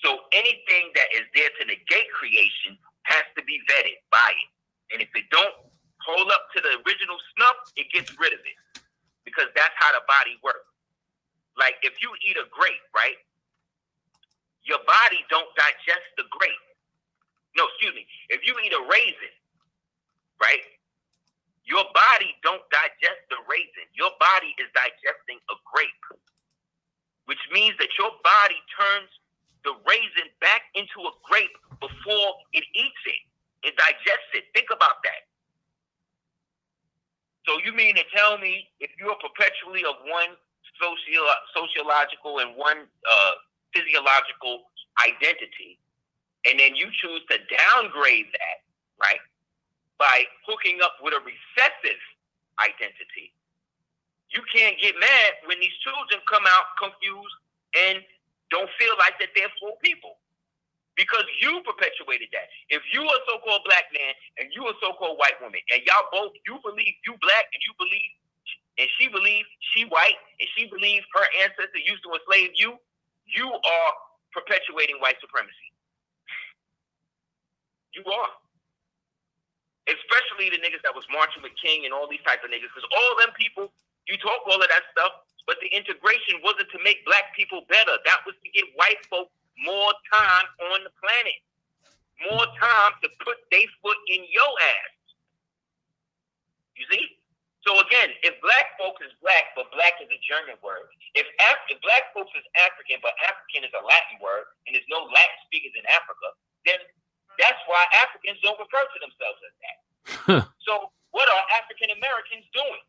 So anything that is there to negate creation has to be vetted by it. And if it don't hold up to the original snuff, it gets rid of it. Because that's how the body works. Like if you eat a grape, right? Your body don't digest the grape. No, excuse me. If you eat a raisin, right? Your body don't digest the raisin. Your body is digesting a grape. Which means that your body turns the raisin back into a grape before it eats it. It digests it. Think about that. So you mean to tell me if you're perpetually of one sociological and one physiological identity, and then you choose to downgrade that, right, by hooking up with a recessive identity, you can't get mad when these children come out confused and don't feel like that they're full people. Because you perpetuated that. If you a so-called black man and you a so-called white woman, and y'all both, you believe you black and you believe, and she believes she white, and she believes her ancestors used to enslave you, you are perpetuating white supremacy. You are. Especially the niggas that was marching with King and all these type of niggas, because all them people, you talk all of that stuff, but the integration wasn't to make black people better. That was to give white folk more time on the planet, more time to put their foot in your ass. You see? So again, if black folks is black, but black is a German word, if black folks is African, but African is a Latin word, and there's no Latin speakers in Africa, then that's why Africans don't refer to themselves as that. So what are African Americans doing?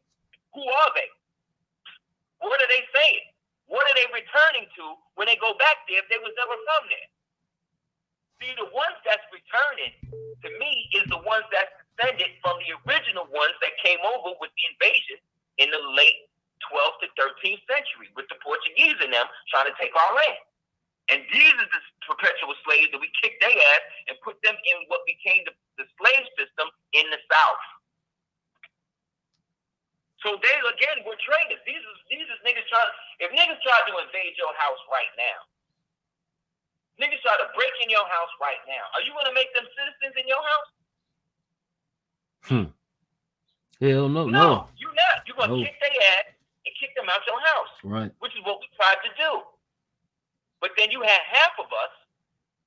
Who are they? What are they saying? What are they returning to when they go back there if they was never from there? See, the ones that's returning, to me, is the ones that's descended from the original ones that came over with the invasion in the late 12th to 13th century with the Portuguese and them trying to take our land. And these are the perpetual slaves that we kicked their ass and put them in what became the slave system in the South. So they, again, were traitors. These is niggas trying. If niggas try to invade your house right now, niggas try to break in your house right now, are you going to make them citizens in your house? Hell no. No, you're not. You're going to kick their ass and kick them out your house. Right. Which is what we tried to do. But then you had half of us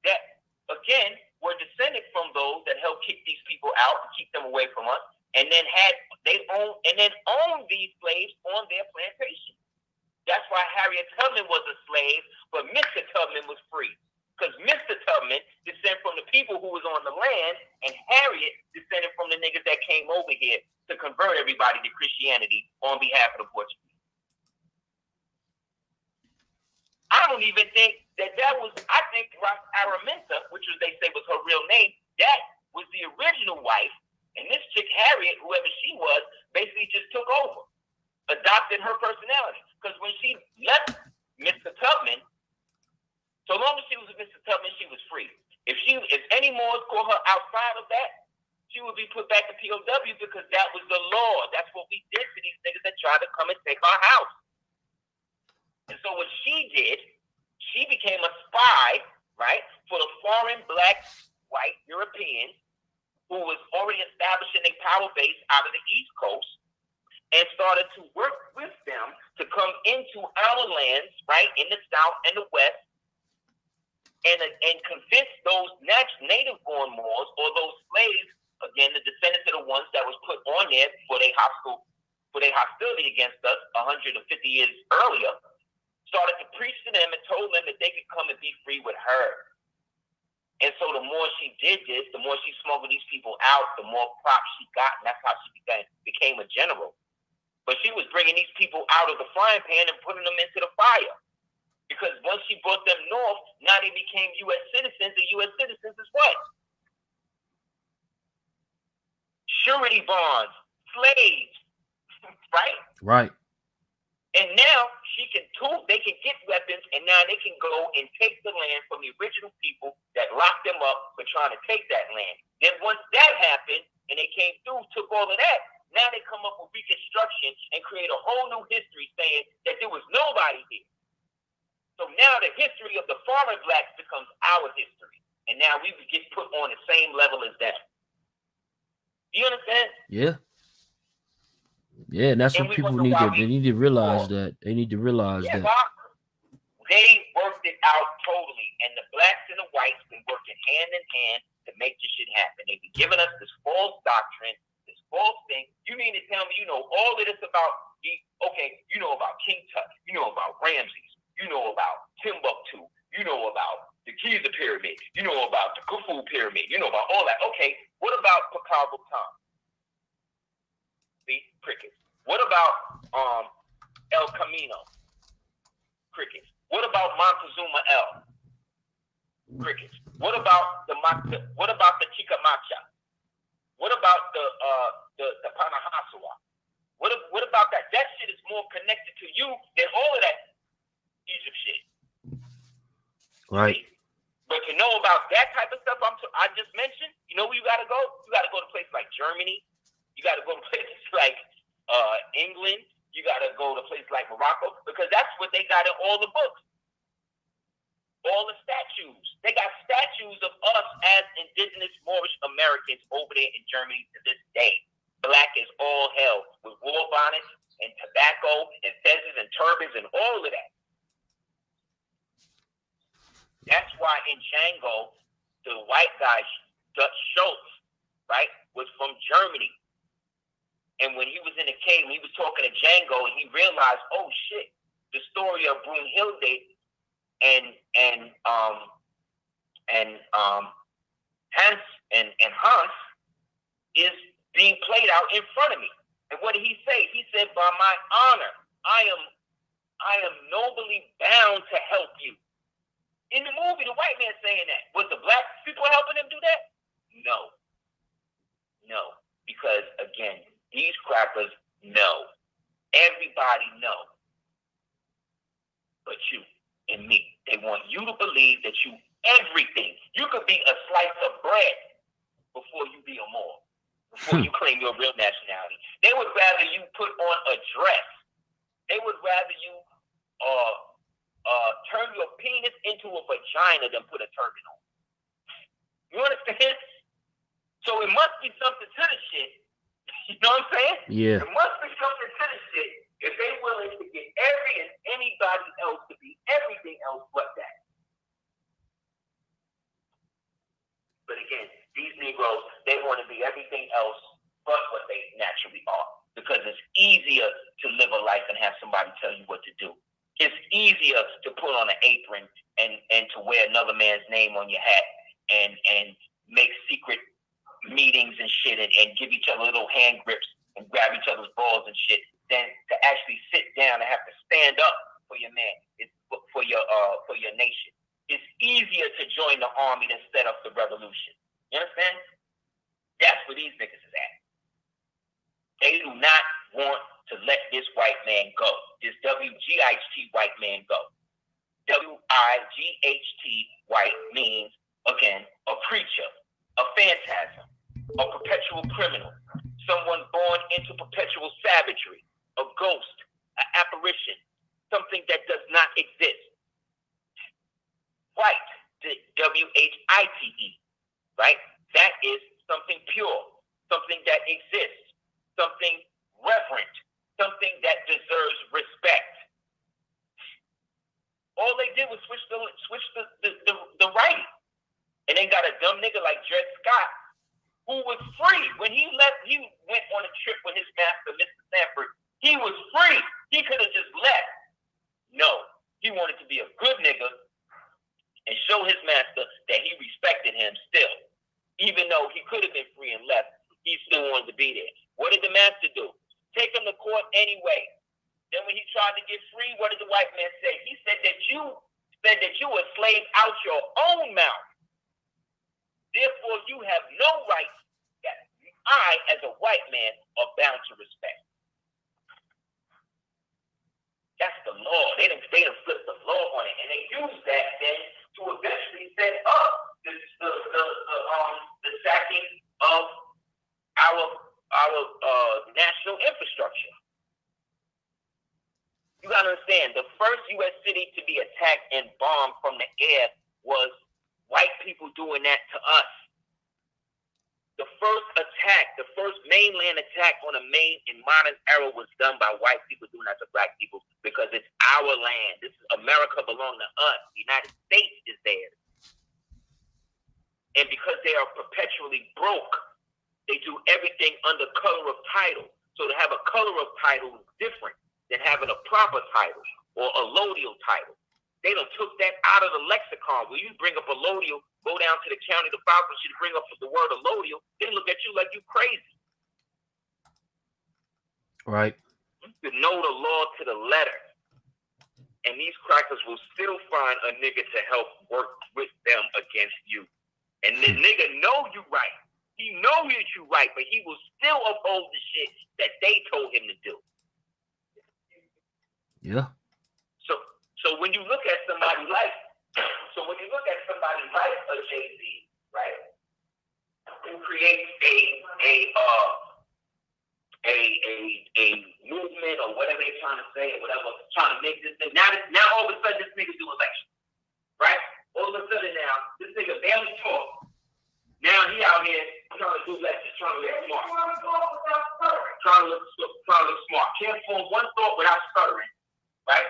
that, again, were descended from those that helped kick these people out and keep them away from us, and then owned these slaves on their plantation. That's why Harriet Tubman was a slave, but Mr. Tubman was free. Because Mr. Tubman descended from the people who was on the land, and Harriet descended from the niggas that came over here to convert everybody to Christianity on behalf of the Portuguese. I don't even think that was, I think Araminta, which was, they say was her real name, that was the original wife, and this chick Harriet, whoever she was, basically just took over, adopted her personality. Because when she left Mr. Tubman, so long as she was with Mr. Tubman, she was free. If any Moors call her outside of that, she would be put back to POW because that was the law. That's what we did to these niggas that tried to come and take our house. And so what she did, she became a spy, right, for the foreign black, white Europeans who was already establishing a power base out of the East Coast, and started to work with them to come into our lands, right, in the South and the West, and convince those native-born Moors or those slaves, again, the descendants of the ones that was put on there for their hostility against us 150 years earlier, started to preach to them and told them that they could come and be free with her. And so the more she did this, the more she smuggled these people out, the more props she got, and that's how she became a general. But she was bringing these people out of the frying pan and putting them into the fire. Because once she brought them north, now they became U.S. citizens, and U.S. citizens is what? Surety bonds, slaves, right? Right. And now they can get weapons, and now they can go and take the land from the original people that locked them up for trying to take that land. Then once that happened, and they came through, took all of that, now they come up with Reconstruction and create a whole new history saying that there was nobody here. So now the history of the foreign blacks becomes our history. And now we get put on the same level as them. You understand? Yeah. Yeah, and that's what people need to, they need to realize that. They need to realize that. They worked it out totally. And the blacks and the whites been working hand in hand to make this shit happen. They've been giving us this false doctrine, this false thing. You mean to tell me you know all of this about, you know about King Tut, you know about Ramses, you know about Timbuktu, you know about the Giza Pyramid, you know about the Khufu Pyramid, you know about all that. Okay, what about Pakal Bhutan? See, Crickets. What about El Camino? Crickets. What about Montezuma L? Crickets. What about the Chicamacha? What about the Panahasua? What about that? That shit is more connected to you than all of that Egypt shit. Right. See? But to know about that type of stuff I just mentioned, you know where you gotta go? You gotta go to places like Germany. You gotta go to places like England. You gotta go to places like Morocco, because that's what they got in all the books. All the statues. They got statues of us as indigenous Moorish Americans over there in Germany to this day. Black as all hell, with war bonnets and tobacco and fezzes and turbans and all of that. That's why in Django, the white guy, Dutch Schultz, right, was from Germany. And when he was in the cave, he was talking to Django, and he realized, oh shit, the story of Brunhilde and Hans is being played out in front of me. And what did he say? He said, by my honor, I am nobly bound to help you. In the movie, the white man saying that. Was the black people helping him do that? No. Because again, these crackers know. Everybody know. But you and me. They want you to believe that you everything. You could be a slice of bread before you be a Moor. Before you claim your real nationality. They would rather you put on a dress. They would rather you turn your penis into a vagina than put a turban on. You understand? So it must be something to the shit. You know what I'm saying? Yeah. It must be something to the shit if they're willing to get every and anybody else to be everything else but that. But again, these Negroes, they want to be everything else but what they naturally are. Because it's easier to live a life and have somebody tell you what to do. It's easier to put on an apron and to wear another man's name on your hat and make secret meetings and shit and give each other little hand grips and grab each other's balls and shit than to actually sit down and have to stand up for your man, for your nation. It's easier to join the army than set up the revolution. You understand? That's where these niggas is at. They do not want to let this white man go. This WGHT white man go. WIGHT white means, again, a creature, a phantasm, a perpetual criminal, someone born into perpetual savagery, a ghost, an apparition, something that does not exist. White, WHITE, right? That is something pure, something that exists, something reverent, something that deserves respect. All they did was switch the writing. And they got a dumb nigga like Dred Scott, who was free. When he left, he went on a trip with his master, Mr. Sanford. He was free. He could have just left. No, he wanted to be a good nigga and show his master that he respected him still. Even though he could have been free and left, he still wanted to be there. What did the master do? Take him to court anyway. Then when he tried to get free, what did the white man say? He said that you were slave out your own mouth. Therefore, you have no rights that I, as a white man, are bound to respect. That's the law. They done flipped the law on it, and they use that then to eventually set up the sacking of our national infrastructure. You gotta understand, the first U.S. city to be attacked and bombed from the air was white people doing that to us. The first attack, the first mainland attack on in modern era was done by white people doing that to black people because it's our land. This is America belongs to us. The United States is theirs. And because they are perpetually broke, they do everything under color of title. So to have a color of title is different than having a proper title or a allodial title. They done took that out of the lexicon. When you bring up allodial, go down to the county, the file sheet to bring up the word allodial, they look at you like you crazy. Right. You know the law to the letter. And these crackers will still find a nigga to help work with them against you. And the nigga know you right. He know that you right, but he will still uphold the shit that they told him to do. Yeah. So when you look at somebody like a Jay-Z, right, who creates a movement or whatever they're trying to say or whatever, trying to make this thing. Now all of a sudden this nigga do election, right? All of a sudden now this nigga barely talk. Now he out here trying to do lectures, trying to look smart, trying to look smart. Can't form one thought without stuttering, right?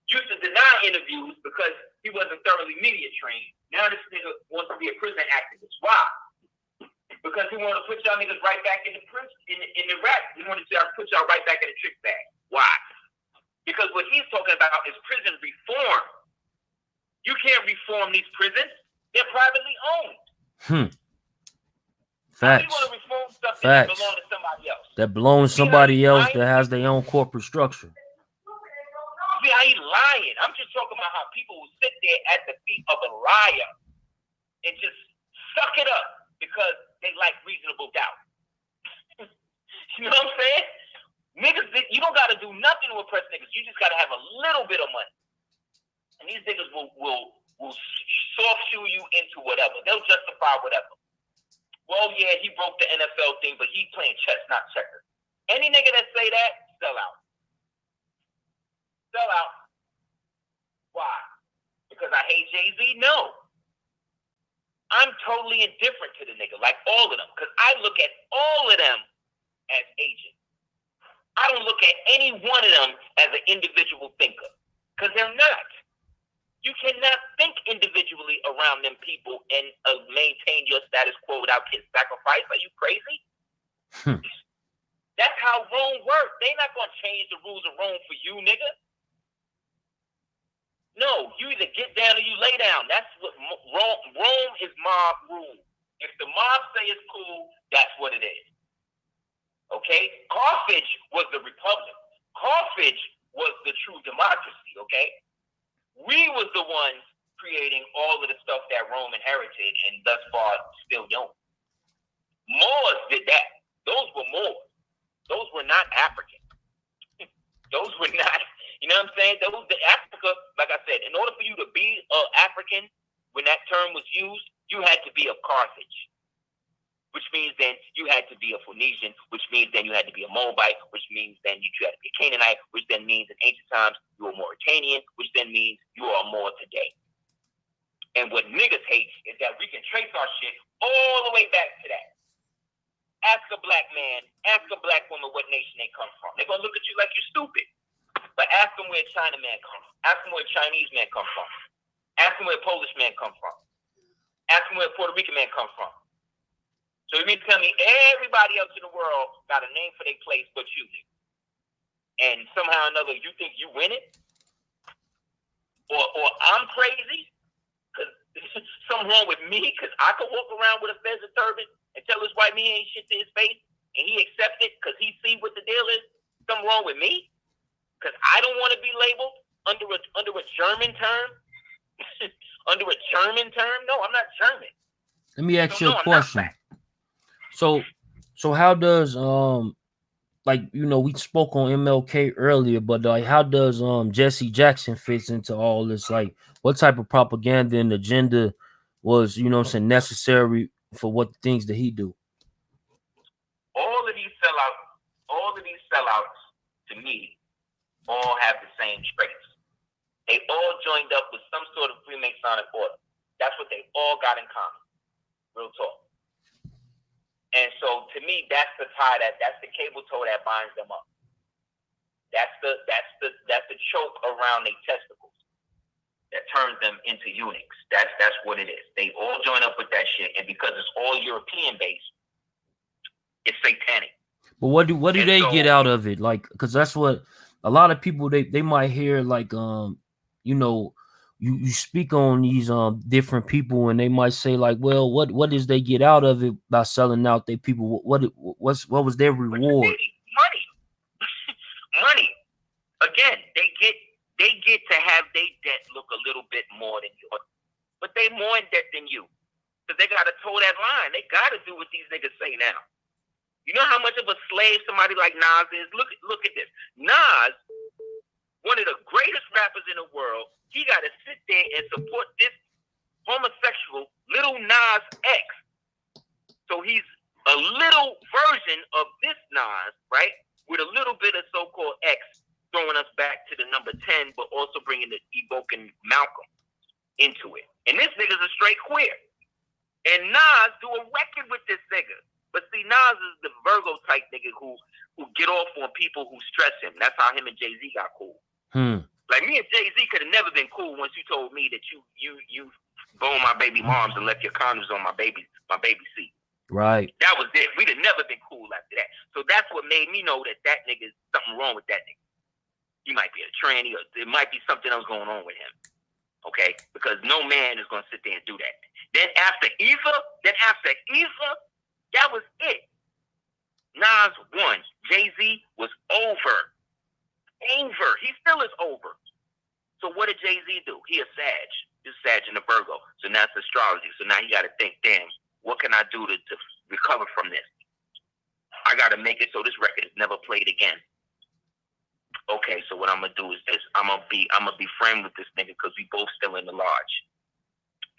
Used to deny interviews because he wasn't thoroughly media trained. Now this nigga wants to be a prison activist. Why? Because he wanted to put y'all niggas right back in the prison, in the rap. He wanted to put y'all right back in the trick bag. Why? Because what he's talking about is prison reform. You can't reform these prisons. They're privately owned. Facts. You want to reform stuff that belongs to somebody else. That belongs to somebody else that has their own corporate structure. See how he's lying. I'm just talking about how people will sit there at the feet of a liar and just suck it up because they like reasonable doubt. You know what I'm saying? Niggas, you don't got to do nothing to oppress niggas. You just got to have a little bit of money. And these niggas will soft shoe you into whatever. They'll justify whatever. Well, yeah, he broke the NFL thing, but he playing chess, not checkers. Any nigga that say that, sell out. Sell out. Why? Because I hate Jay-Z? No. I'm totally indifferent to the nigga, like all of them, because I look at all of them as agents. I don't look at any one of them as an individual thinker, because they're not. You cannot think individually around them people and maintain your status quo without getting sacrificed. Are you crazy? That's how Rome works. They're not going to change the rules of Rome for you, nigga. No, you either get down or you lay down. That's what Rome is mob rule. If the mob say it's cool, that's what it is. Okay? Carthage was the republic. Carthage was the true democracy, okay? We was the ones creating all of the stuff that Rome inherited and thus far still don't. Moors did that. Those were Moors. Those were not African. Those were not, you know what I'm saying? Africa, like I said, in order for you to be African, when that term was used, you had to be of Carthage, which means then you had to be a Phoenician, which means then you had to be a Moabite, which means then you had to be a Canaanite, which then means in ancient times you were Mauritanian, which then means you are more today. And what niggas hate is that we can trace our shit all the way back to that. Ask a black man, ask a black woman what nation they come from. They're going to look at you like you're stupid. But ask them where a Chinaman comes from. Ask them where a Chinese man comes from. Ask them where a Polish man comes from. Ask them where a Puerto Rican man comes from. So you mean to tell me everybody else in the world got a name for their place but you do? And somehow or another you think you win it? Or I'm crazy? Because something wrong with me? Because I could walk around with a feather turban and tell this white man ain't shit to his face and he accept it because he see what the deal is? Something wrong with me? Because I don't want to be labeled under a German term? Under a German term? No, I'm not German. Let me ask you a question. So how does like, you know, we spoke on MLK earlier, but like how does Jesse Jackson fits into all this? Like what type of propaganda and agenda was, you know what I'm saying, necessary for what things that he do? All of these sellouts to me all have the same traits. They all joined up with some sort of Freemasonic order. That's what they all got in common. Real talk. And so to me, that's the tie that's the cable toe that binds them up. That's the choke around their testicles that turns them into eunuchs. That's what it is. They all join up with that shit, and because it's all European based, it's satanic. But what do they get out of it? Like, because that's what a lot of people they might hear, like you know, you speak on these different people and they might say like, well, what does they get out of it by selling out their people? What was their reward? Money. Again, they get to have their debt look a little bit more than yours, but they more in debt than you. Because they got to toe that line. They got to do what these niggas say now. You know how much of a slave somebody like Nas is? Look at this. Nas, one of the greatest rappers in the world, he got to sit there and support this homosexual little Nas X. So he's a little version of this Nas, right? With a little bit of so-called X, throwing us back to the number 10, but also evoking Malcolm into it. And this nigga's a straight queer. And Nas do a record with this nigga. But see, Nas is the Virgo type nigga who get off on people who stress him. That's how him and Jay-Z got cool. Like me and Jay-Z could have never been cool once you told me that you boned my baby moms and left your condoms on my baby seat. Right. That was it. We'd have never been cool after that. So that's what made me know that nigga is something wrong with that nigga. He might be a tranny, or there might be something else going on with him. Okay? Because no man is going to sit there and do that. Then after Eva, that was it. Nas won. Jay-Z was over. He still is over. So what did Jay-Z do? He a Sag. He's Sag in the Virgo. So now it's astrology. So now he got to think, damn, what can I do to recover from this? I got to make it so this record is never played again. Okay, so what I'm gonna do is this. I'm gonna be friends with this nigga because we both still in the lodge,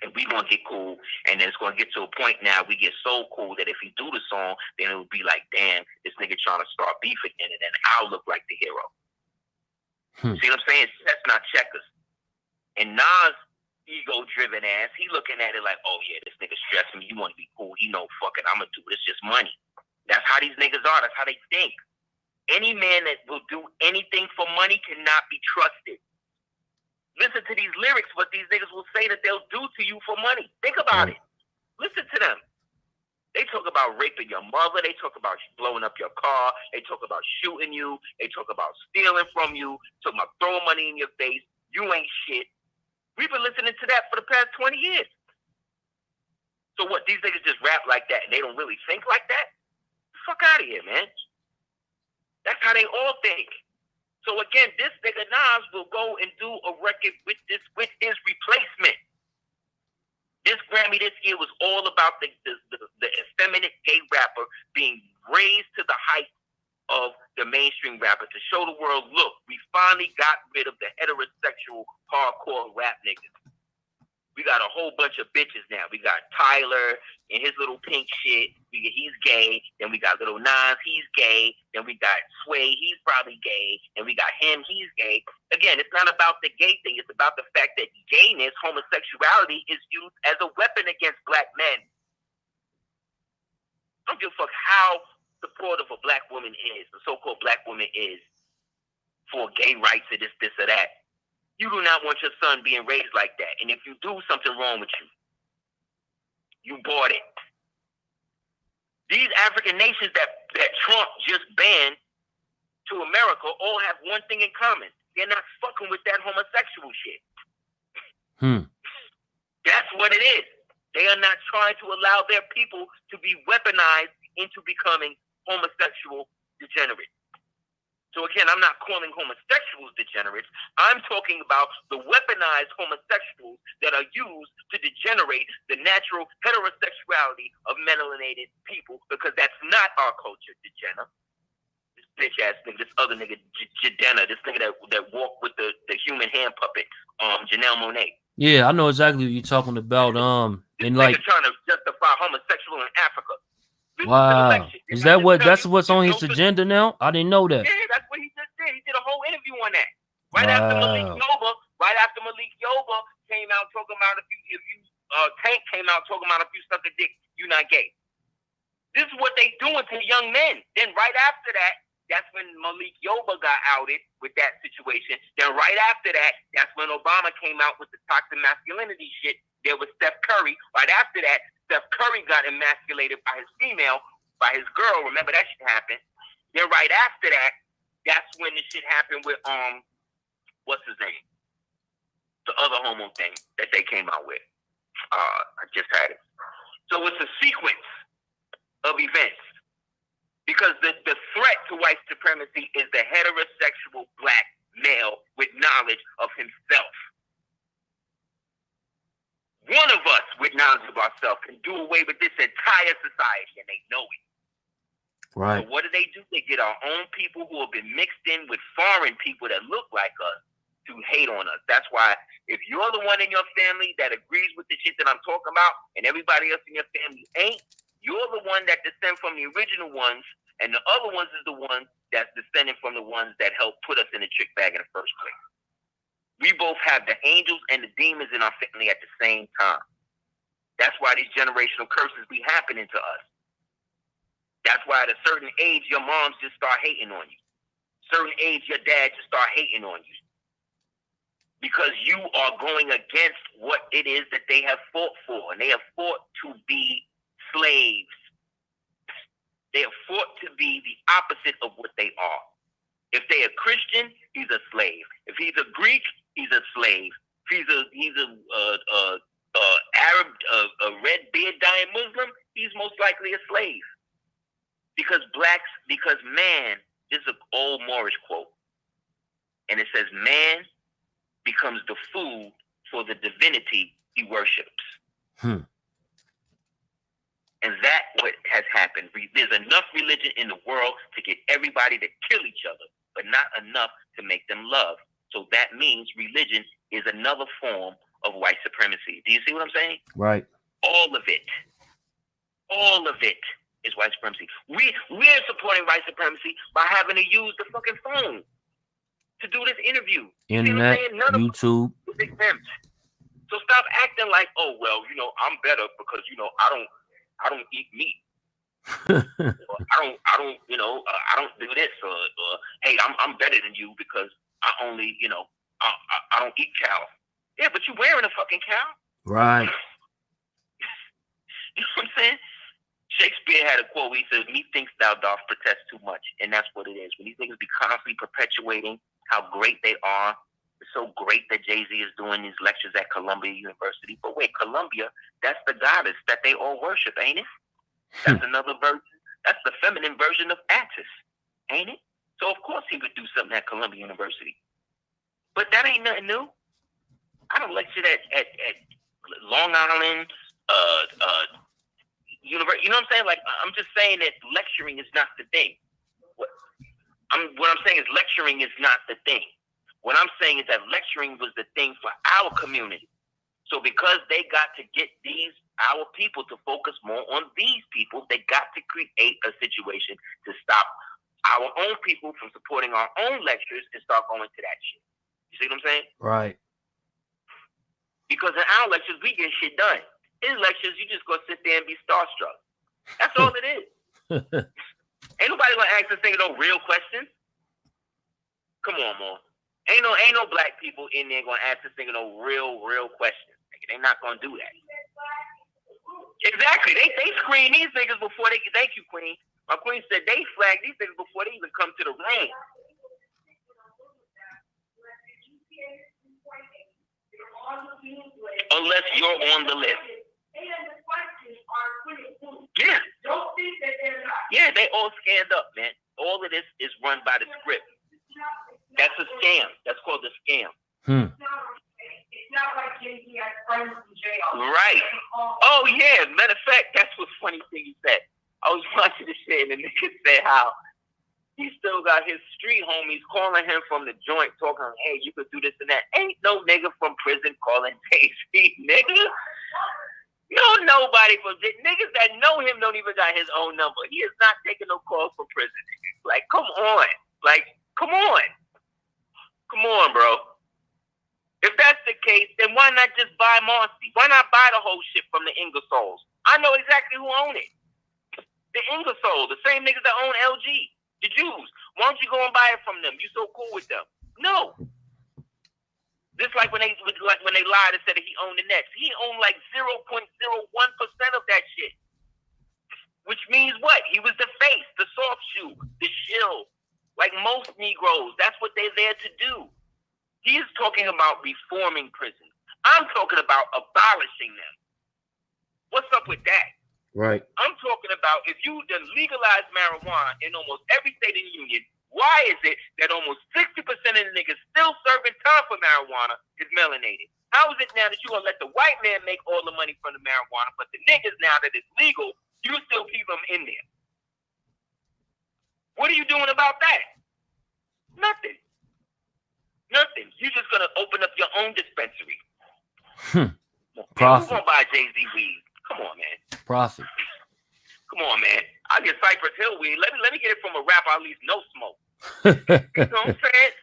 and we gonna get cool. And then it's gonna get to a point now we get so cool that if he do the song, then it would be like, damn, this nigga trying to start beef again, and then I'll look like the hero. See what I'm saying? That's not checkers. And Nas, ego-driven ass, he looking at it like, oh yeah, this nigga stressing me. You want to be cool? He know, fuck it, I'm gonna do it. It's just money. That's how these niggas are. That's how they think. Any man that will do anything for money cannot be trusted. Listen to these lyrics, what these niggas will say that they'll do to you for money. Think about it. Listen to them. They talk about raping your mother. They talk about blowing up your car. They talk about shooting you. They talk about stealing from you. Talk about throwing money in your face. You ain't shit. We've been listening to that for the past 20 years. So what, these niggas just rap like that and they don't really think like that? Fuck out of here, man. That's how they all think. So again, this nigga Nas will go and do a record with his replacement. This Grammy this year was all about the effeminate gay rapper being raised to the height of the mainstream rapper to show the world, look, we finally got rid of the heterosexual hardcore rap niggas. We got a whole bunch of bitches now. We got Tyler and his little pink shit. He's gay. Then we got Little Nas. He's gay. Then we got Sway. He's probably gay. And we got him. He's gay. Again, it's not about the gay thing. It's about the fact that gayness, homosexuality, is used as a weapon against black men. I don't give a fuck how supportive a black woman is, the so-called black woman is, for gay rights or this or that. You do not want your son being raised like that. And if you do, something wrong with you. You bought it. These African nations that Trump just banned to America all have one thing in common. They're not fucking with that homosexual shit. That's what it is. They are not trying to allow their people to be weaponized into becoming homosexual degenerates. So again, I'm not calling homosexuals degenerates. I'm talking about the weaponized homosexuals that are used to degenerate the natural heterosexuality of melanated people, because that's not our culture, Degena. This bitch ass nigga, this other nigga, Jadena, this nigga that walked with the human hand puppet, Janelle Monáe. Yeah, I know exactly what you're talking about. This and nigga like trying to justify homosexual in Africa. Wow. Is that what's on his agenda now? I didn't know that. Yeah, that's what he just did. He did a whole interview on that. After Malik Yoba came out talking about if you Tank came out talking about if you suck a dick, you're not gay. This is what they doing to young men. Then right after that, that's when Malik Yoba got outed with that situation. Then right after that, that's when Obama came out with the toxic masculinity shit. There was Steph Curry. Right after that, Steph Curry got emasculated by his girl. Remember that shit happened. Then right after that, that's when the shit happened with what's his name? The other homo thing that they came out with. I just had it. So it's a sequence of events. Because the threat to white supremacy is the heterosexual black male with knowledge of himself. One of us with knowledge of ourselves can do away with this entire society, and they know it. Right. So what do? They get our own people who have been mixed in with foreign people that look like us to hate on us. That's why if you're the one in your family that agrees with the shit that I'm talking about and everybody else in your family ain't, you're the one that descend from the original ones, and the other ones is the ones that's descending from the ones that helped put us in the trick bag in the first place. We both have the angels and the demons in our family at the same time. That's why these generational curses be happening to us. That's why at a certain age, your moms just start hating on you. Certain age, your dad just start hating on you. Because you are going against what it is that they have fought for. And they have fought to be slaves. They have fought to be the opposite of what they are. If they are Christian, he's a slave. If he's a Greek, he's a slave. If he's a Arab, a red beard dying Muslim, he's most likely a slave. Because man, this is an old Moorish quote, and it says, man becomes the food for the divinity he worships. And that's what has happened. There's enough religion in the world to get everybody to kill each other, but not enough to make them love. So that means religion is another form of white supremacy. Do you see what I'm saying? Right. All of it is white supremacy. We're supporting white supremacy by having to use the fucking phone to do this interview. Internet, YouTube. Exempt. So stop acting like, oh well, I'm better because I don't eat meat. I don't do this, or hey, I'm better than you because I only, I don't eat cow. Yeah, but you wearing a fucking cow. Right. You know what I'm saying? Shakespeare had a quote. He says, "Methinks thou dost protest too much," and that's what it is. When these niggas be constantly perpetuating how great they are, it's so great that Jay-Z is doing these lectures at Columbia University. But wait, Columbia, that's the goddess that they all worship, ain't it? That's another version. That's the feminine version of Attis, ain't it? So of course he would do something at Columbia University. But that ain't nothing new. I don't lecture at Long Island, University. You know what I'm saying? Like, I'm just saying that lecturing is not the thing. What I'm saying is lecturing is not the thing. What I'm saying is that lecturing was the thing for our community. So because they got to get our people to focus more on these people, they got to create a situation to stop our own people from supporting our own lectures and start going to that shit. You see what I'm saying? Right. Because in our lectures, we get shit done. His lectures, you just go sit there and be starstruck. That's all it is. Ain't nobody gonna ask this thing no real questions. Come on, man. Ain't no black people in there gonna ask this thing no real questions. They not gonna do that. Exactly. They screen these niggas before they. Thank you, Queen. My queen said they flag these niggas before they even come to the ring. Unless you're on the list. Yeah. Yeah, they all scanned up, man. All of this is run by the script. That's a scam. That's called a scam. It's not like Jenkins has friends in jail. Right. Oh, yeah. Matter of fact, that's what's funny thing he said. I was watching this shit and the nigga said how he still got his street homies calling him from the joint, talking, hey, you could do this and that. Ain't no nigga from prison calling Jay-Z, nigga. No, nobody from niggas that know him don't even got his own number. He is not taking no calls from prison. Like, come on. Like, come on. Come on, bro. If that's the case, then why not just buy Marcy? Why not buy the whole shit from the Ingersolls? I know exactly who own it. The Ingersoll, the same niggas that own LG, the Jews. Why don't you go and buy it from them? You so cool with them. No. Just like when they lied and said that he owned the Nets. He owned like 0.01% of that shit. Which means what? He was the face, the soft shoe, the shill. Like most Negroes, that's what they're there to do. He is talking about reforming prisons. I'm talking about abolishing them. What's up with that? Right. I'm talking about if you legalize marijuana in almost every state in the union, Why is it that almost 60% of the niggas still serving time for marijuana is melanated? How is it now that you gonna let the white man make all the money from the marijuana, but the niggas now that it's legal, you still keep them in there? What are you doing about that? Nothing. Nothing. You're just gonna open up your own dispensary. Profit. Who's gonna buy Jay-Z weed? Come on, man. Profit. Come on, man. I get Cypress Hill weed. Let me get it from a rapper I at least no smoke. You know what I'm saying?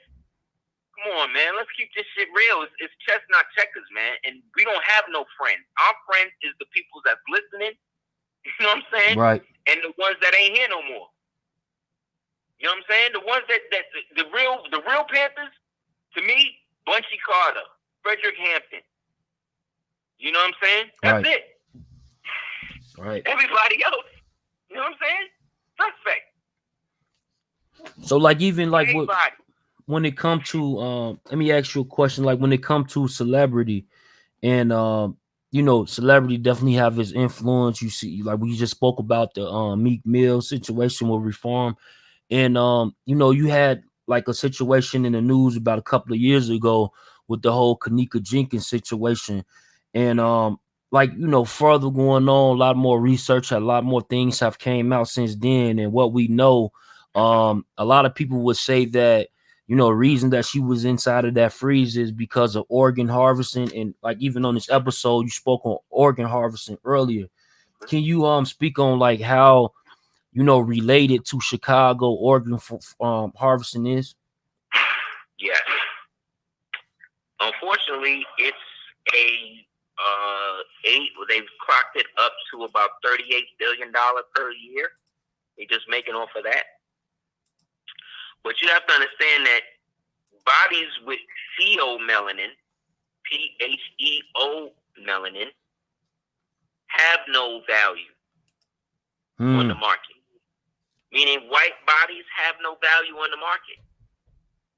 Come on, man. Let's keep this shit real. It's chess, not checkers, man. And we don't have no friends. Our friends is the people that's listening. You know what I'm saying? Right. And the ones that ain't here no more. You know what I'm saying? The ones that the real Panthers, to me, Bunchy Carter, Frederick Hampton. You know what I'm saying? That's it. Right. Everybody else, you know what I'm saying? Suspect. So like even like Everybody. when it comes to let me ask you a question. Like when it comes to celebrity and you know, celebrity definitely have its influence. You see, like we just spoke about the Meek Mill situation with Reform. And you know, you had like a situation in the news about a couple of years ago with the whole Kenneka Jenkins situation. And like, you know, further going on, a lot more research, a lot more things have came out since then. And what we know, a lot of people would say that, you know, reason that she was inside of that freeze is because of organ harvesting. And like even on this episode, you spoke on organ harvesting earlier. Can you speak on like how, you know, related to Chicago organ harvesting is? Yes. Unfortunately, it's they've clocked it up to about $38 billion per year. They're just making off of that. But you have to understand that bodies with pheomelanin, PHEO melanin, have no value on the market. Meaning white bodies have no value on the market.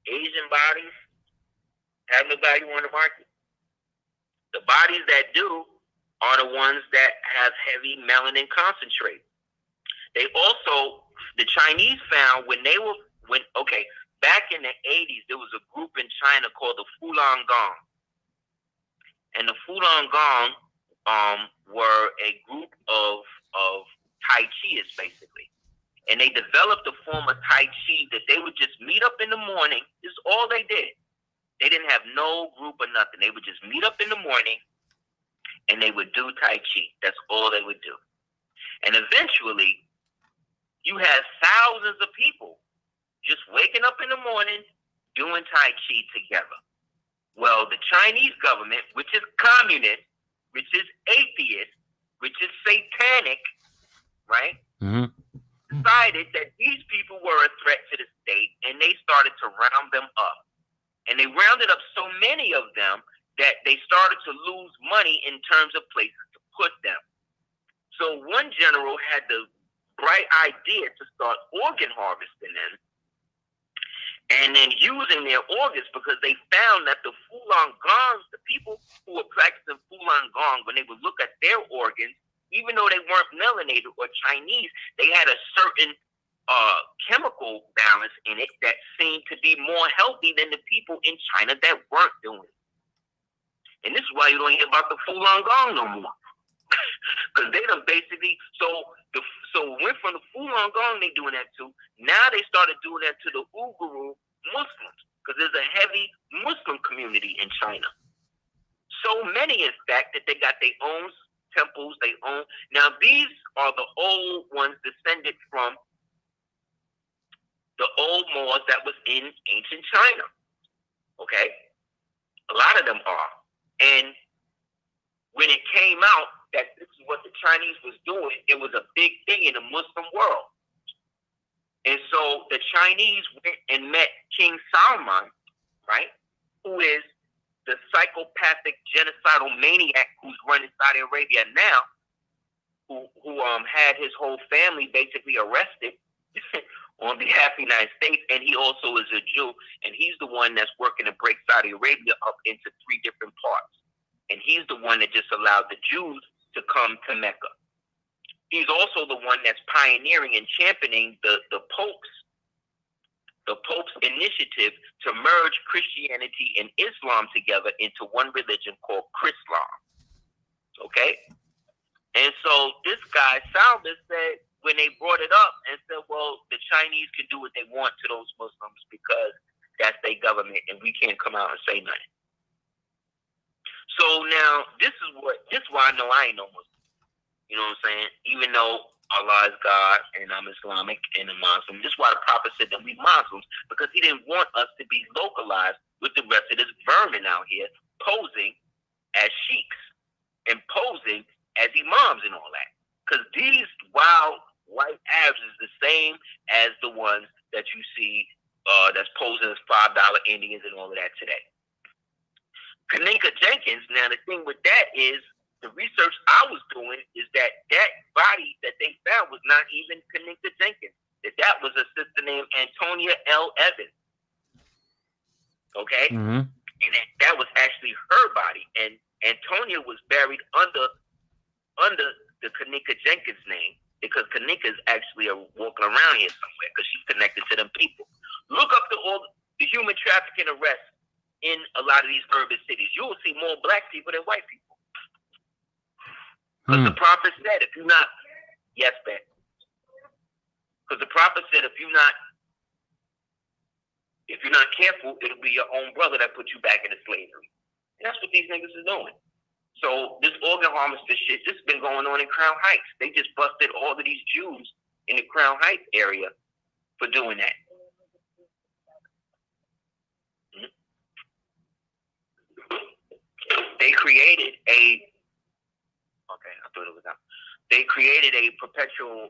Asian bodies have no value on the market. The bodies that do are the ones that have heavy melanin concentrate. They also, the Chinese found back in the 80s, there was a group in China called the Falun Gong. And the Falun Gong were a group of Tai Chiists, basically. And they developed a form of Tai Chi that they would just meet up in the morning. This is all they did. They didn't have no group or nothing. They would just meet up in the morning and they would do Tai Chi. That's all they would do. And eventually, you had thousands of people just waking up in the morning doing Tai Chi together. Well, the Chinese government, which is communist, which is atheist, which is satanic, right? Mm-hmm. Decided that these people were a threat to the state, and they started to round them up. And they rounded up so many of them that they started to lose money in terms of places to put them. So one general had the bright idea to start organ harvesting them, and then using their organs, because they found that the Falun Gongs, the people who were practicing Falun Gong, when they would look at their organs, even though they weren't melanated or Chinese, they had a certain chemical balance in it that seemed to be more healthy than the people in China that weren't doing it. And this is why you don't hear about the Falun Gong no more. Because they done basically, so went from the Falun Gong they doing that to, now they started doing that to the Uyghur Muslims, because there's a heavy Muslim community in China. So many, in fact, that they got their own temples, they own. Now these are the old ones descended from the old Moors that was in ancient China. Okay? A lot of them are. And when it came out that this is what the Chinese was doing, it was a big thing in the Muslim world. And so the Chinese went and met King Salman, right? Who is the psychopathic genocidal maniac who's running Saudi Arabia now, who had his whole family basically arrested on behalf of the United States, and he also is a Jew, and he's the one that's working to break Saudi Arabia up into 3 different parts. And he's the one that just allowed the Jews to come to Mecca. He's also the one that's pioneering and championing the popes the Pope's initiative to merge Christianity and Islam together into one religion called Chrislam. Okay? And so this guy, Salvis, said, when they brought it up and said, well, the Chinese can do what they want to those Muslims because that's their government and we can't come out and say nothing. So now, this is why I know I ain't no Muslim. You know what I'm saying? Even though Allah is God and I'm Islamic and a Muslim. This is why the Prophet said that we Muslims, because he didn't want us to be localized with the rest of this vermin out here posing as sheiks and posing as imams and all that. Because these wild white Arabs is the same as the ones that you see that's posing as $5 Indians and all of that today. Kenneka Jenkins, now the thing with that is, the research I was doing is that body that they found was not even Kenneka Jenkins. That was a sister named Antonia L. Evans. Okay? Mm-hmm. And that was actually her body. And Antonia was buried under the Kenneka Jenkins name because Kenneka is actually walking around here somewhere because she's connected to them people. Look up all the human trafficking arrests in a lot of these urban cities. You will see more black people than white people. Because the prophet said, if you're not, yes, Ben. Because the prophet said, if you're not careful, it'll be your own brother that put you back into slavery. And that's what these niggas is doing. So this organ harvester shit, this has been going on in Crown Heights. They just busted all of these Jews in the Crown Heights area for doing that. They created a perpetual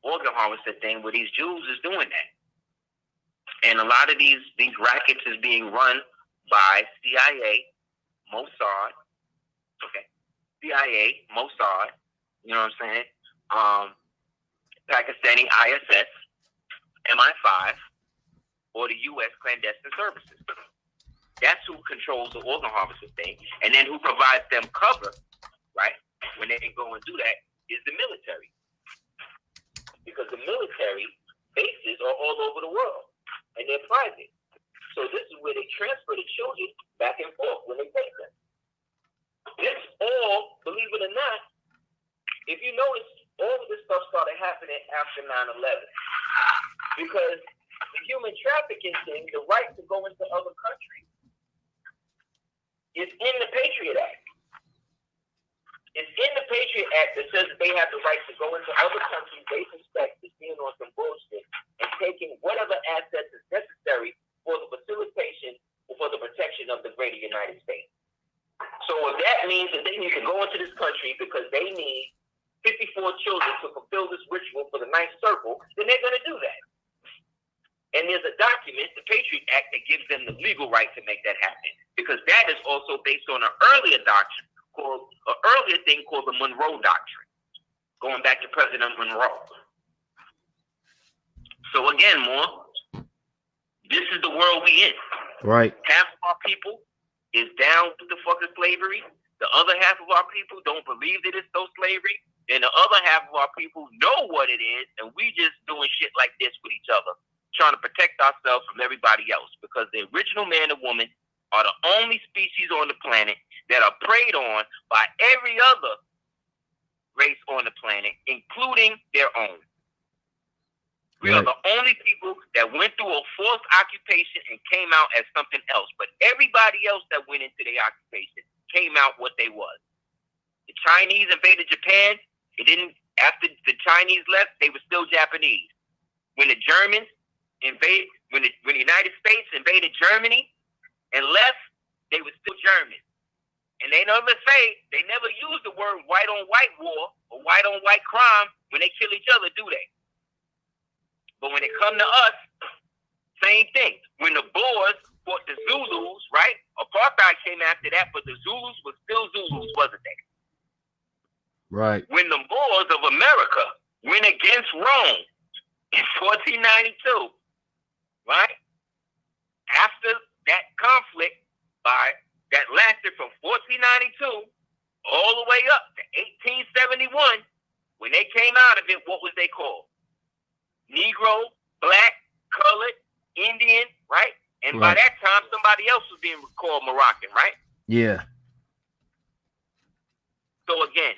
organ harvester thing where these Jews is doing that. And a lot of these rackets is being run by CIA, Mossad, you know what I'm saying? Pakistani ISS, MI5, or the U.S. clandestine services. That's who controls the organ harvester thing. And then who provides them cover, right, when they go and do that, is the military. Because the military bases are all over the world, and they're private. So this is where they transfer the children back and forth when they take them. This all, believe it or not, if you notice, all of this stuff started happening after 9/11. Because the human trafficking thing, the right to go into other countries, is in the Patriot Act. It's in the Patriot Act that says that they have the right to go into other countries they suspect is being on some bullshit and taking whatever assets is necessary for the facilitation or for the protection of the greater United States. So if that means that they need to go into this country because they need 54 children to fulfill this ritual for the ninth circle, then they're going to do that. And there's a document, the Patriot Act, that gives them the legal right to make that happen. Because that is also based on an earlier doctrine called the Monroe Doctrine, going back to President Monroe. So again, this is the world we in. Right. Half of our people is down with the fucking slavery. The other half of our people don't believe that it's no slavery. And the other half of our people know what it is, and we just doing shit like this with each other, trying to protect ourselves from everybody else. Because the original man and woman are the only species on the planet that are preyed on by every other race on the planet, including their own. We are the only people that went through a forced occupation and came out as something else. But everybody else that went into their occupation came out what they was. The Chinese invaded Japan. After the Chinese left, they were still Japanese. When the Germans invaded, when the United States invaded Germany and left, they were still Germans. And they never use the word white on white war or white on white crime when they kill each other, do they? But when it come to us, same thing. When the Boers fought the Zulus, right? Apartheid came after that, but the Zulus were still Zulus, wasn't they? Right. When the Moors of America went against Rome in 1492, right? After that conflict that lasted from 1492 all the way up to 1871, when they came out of it, what was they called? Negro, black, colored, Indian, right? And by Right. that time, somebody else was being called Moroccan, right? Yeah. So again,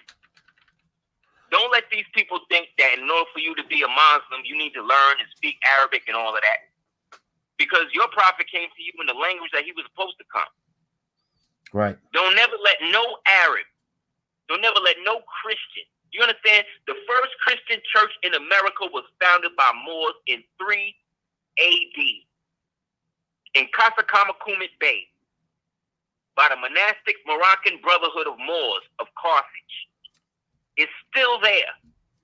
don't let these people think that in order for you to be a Muslim, you need to learn and speak Arabic and all of that. Because your prophet came to you in the language that he was supposed to come. Right. Don't never let no Arab, don't never let no Christian. You understand? The first Christian church in America was founded by Moors in 3 AD in Casacamacumet Bay by the monastic Moroccan Brotherhood of Moors of Carthage. It's still there.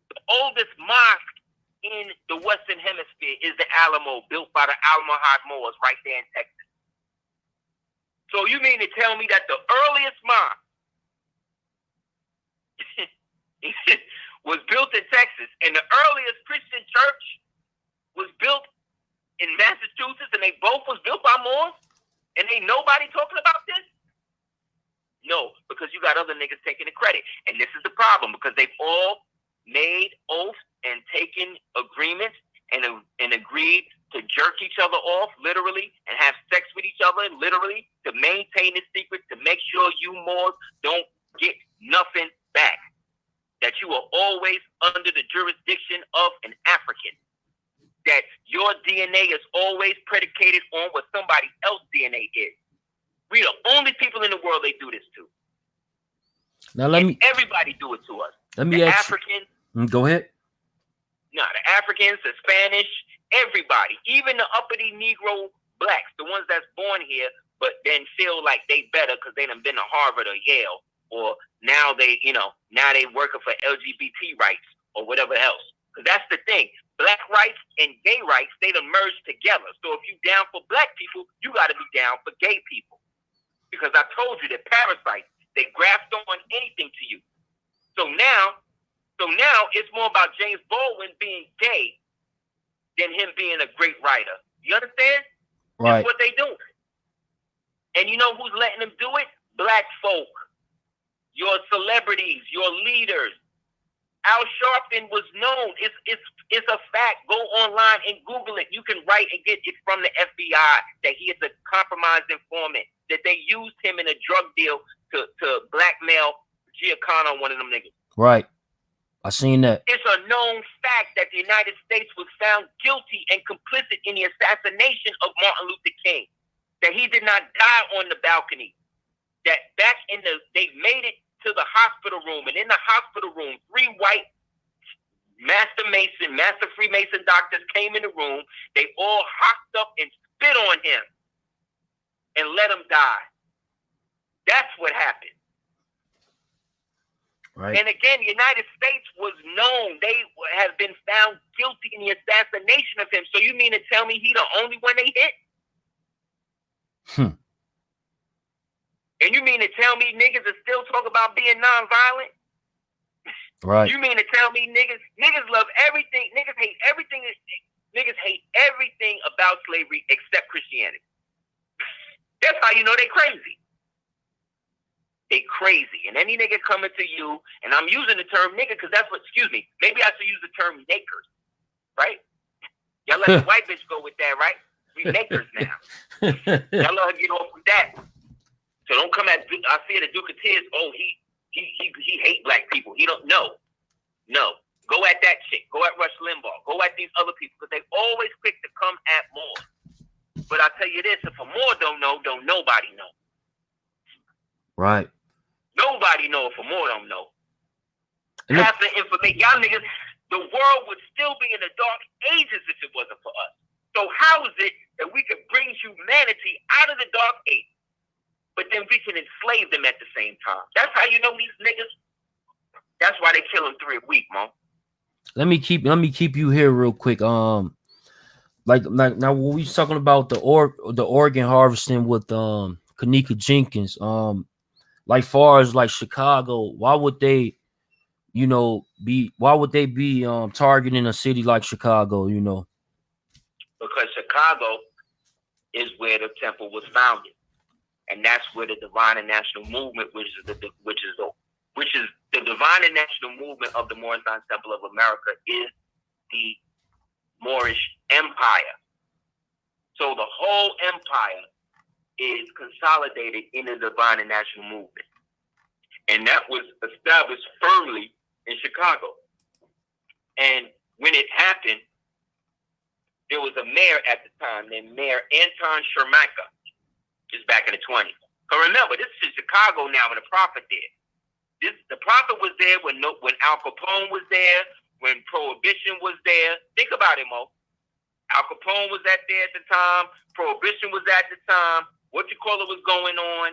The oldest mosque in the Western Hemisphere is the Alamo, built by the Almohad Moors right there in Texas. So you mean to tell me that the earliest mosque was built in Texas, and the earliest Christian church was built in Massachusetts, and they both was built by Moors, and ain't nobody talking about this? No, because you got other niggas taking the credit. And this is the problem, because they've all made oaths and taken agreements and agreed to jerk each other off, literally, and have sex with each other, literally, to maintain the secret, to make sure you Moors don't get nothing back. That you are always under the jurisdiction of an African. That your DNA is always predicated on what somebody else's DNA is. We the only people in the world they do this to. Now everybody do it to us. Let me the ask Africans. Go ahead. No, the Africans, the Spanish, everybody, even the uppity Negro blacks, the ones that's born here, but then feel like they better because they done been to Harvard or Yale, or now they working for LGBT rights or whatever else. Because that's the thing. Black rights and gay rights, they done merged together. So if you down for black people, you got to be down for gay people. Because I told you that parasites, they graft on anything to you. So now it's more about James Baldwin being gay than him being a great writer. You understand? Right. That's what they do. And you know who's letting them do it? Black folk. Your celebrities, your leaders. Al Sharpton was known. It's a fact. Go online and Google it. You can write and get it from the FBI that he is a compromised informant, that they used him in a drug deal to blackmail Giancana, one of them niggas. Right. I seen that. It's a known fact that the United States was found guilty and complicit in the assassination of Martin Luther King. That he did not die on the balcony. That back they made it to the hospital room, and in the hospital room, 3 white Master Freemason doctors came in the room. They all hocked up and spit on him and let him die. That's what happened. Right. And again, the United States was known. They have been found guilty in the assassination of him. So you mean to tell me he the only one they hit? And you mean to tell me niggas are still talking about being nonviolent? Right. You mean to tell me niggas love everything, niggas hate everything about slavery except Christianity. That's how you know they crazy. They crazy. And any nigga coming to you, and I'm using the term nigga because that's what, excuse me, maybe I should use the term nakers, right? Y'all let the white bitch go with that, right? We nakers now. Y'all let her get off with that. So don't come at Aseer the Duke of Tears. Oh, he hate black people. He don't know. No. Go at that chick. Go at Rush Limbaugh. Go at these other people because they always quick to come at Moore. But I tell you this, if a Moore don't know, don't nobody know. Right. Nobody know if a Moore don't know. Half the information, y'all niggas, the world would still be in the dark ages if it wasn't for us. So how is it that we could bring humanity out of the dark ages, but then we can enslave them at the same time? That's how you know these niggas. That's why they kill them 3 a week, man. Let me keep you here real quick. Like now when we talking about the organ harvesting with Kenneka Jenkins, like far as like Chicago, why would they be targeting a city like Chicago, Because Chicago is where the temple was founded. And that's where the Divine and National Movement, which is the Divine and National Movement of the Moorish Temple of America, is the Moorish Empire. So the whole empire is consolidated in the divine and national movement. And that was established firmly in Chicago. And when it happened, there was a mayor at the time named Mayor Anton Shermaka. Just back in the 20s. So remember, this is Chicago now, and the Prophet there. The Prophet was there when Al Capone was there, when Prohibition was there. Think about it, Mo. Al Capone was there at the time. Prohibition was at the time. What you call it was going on.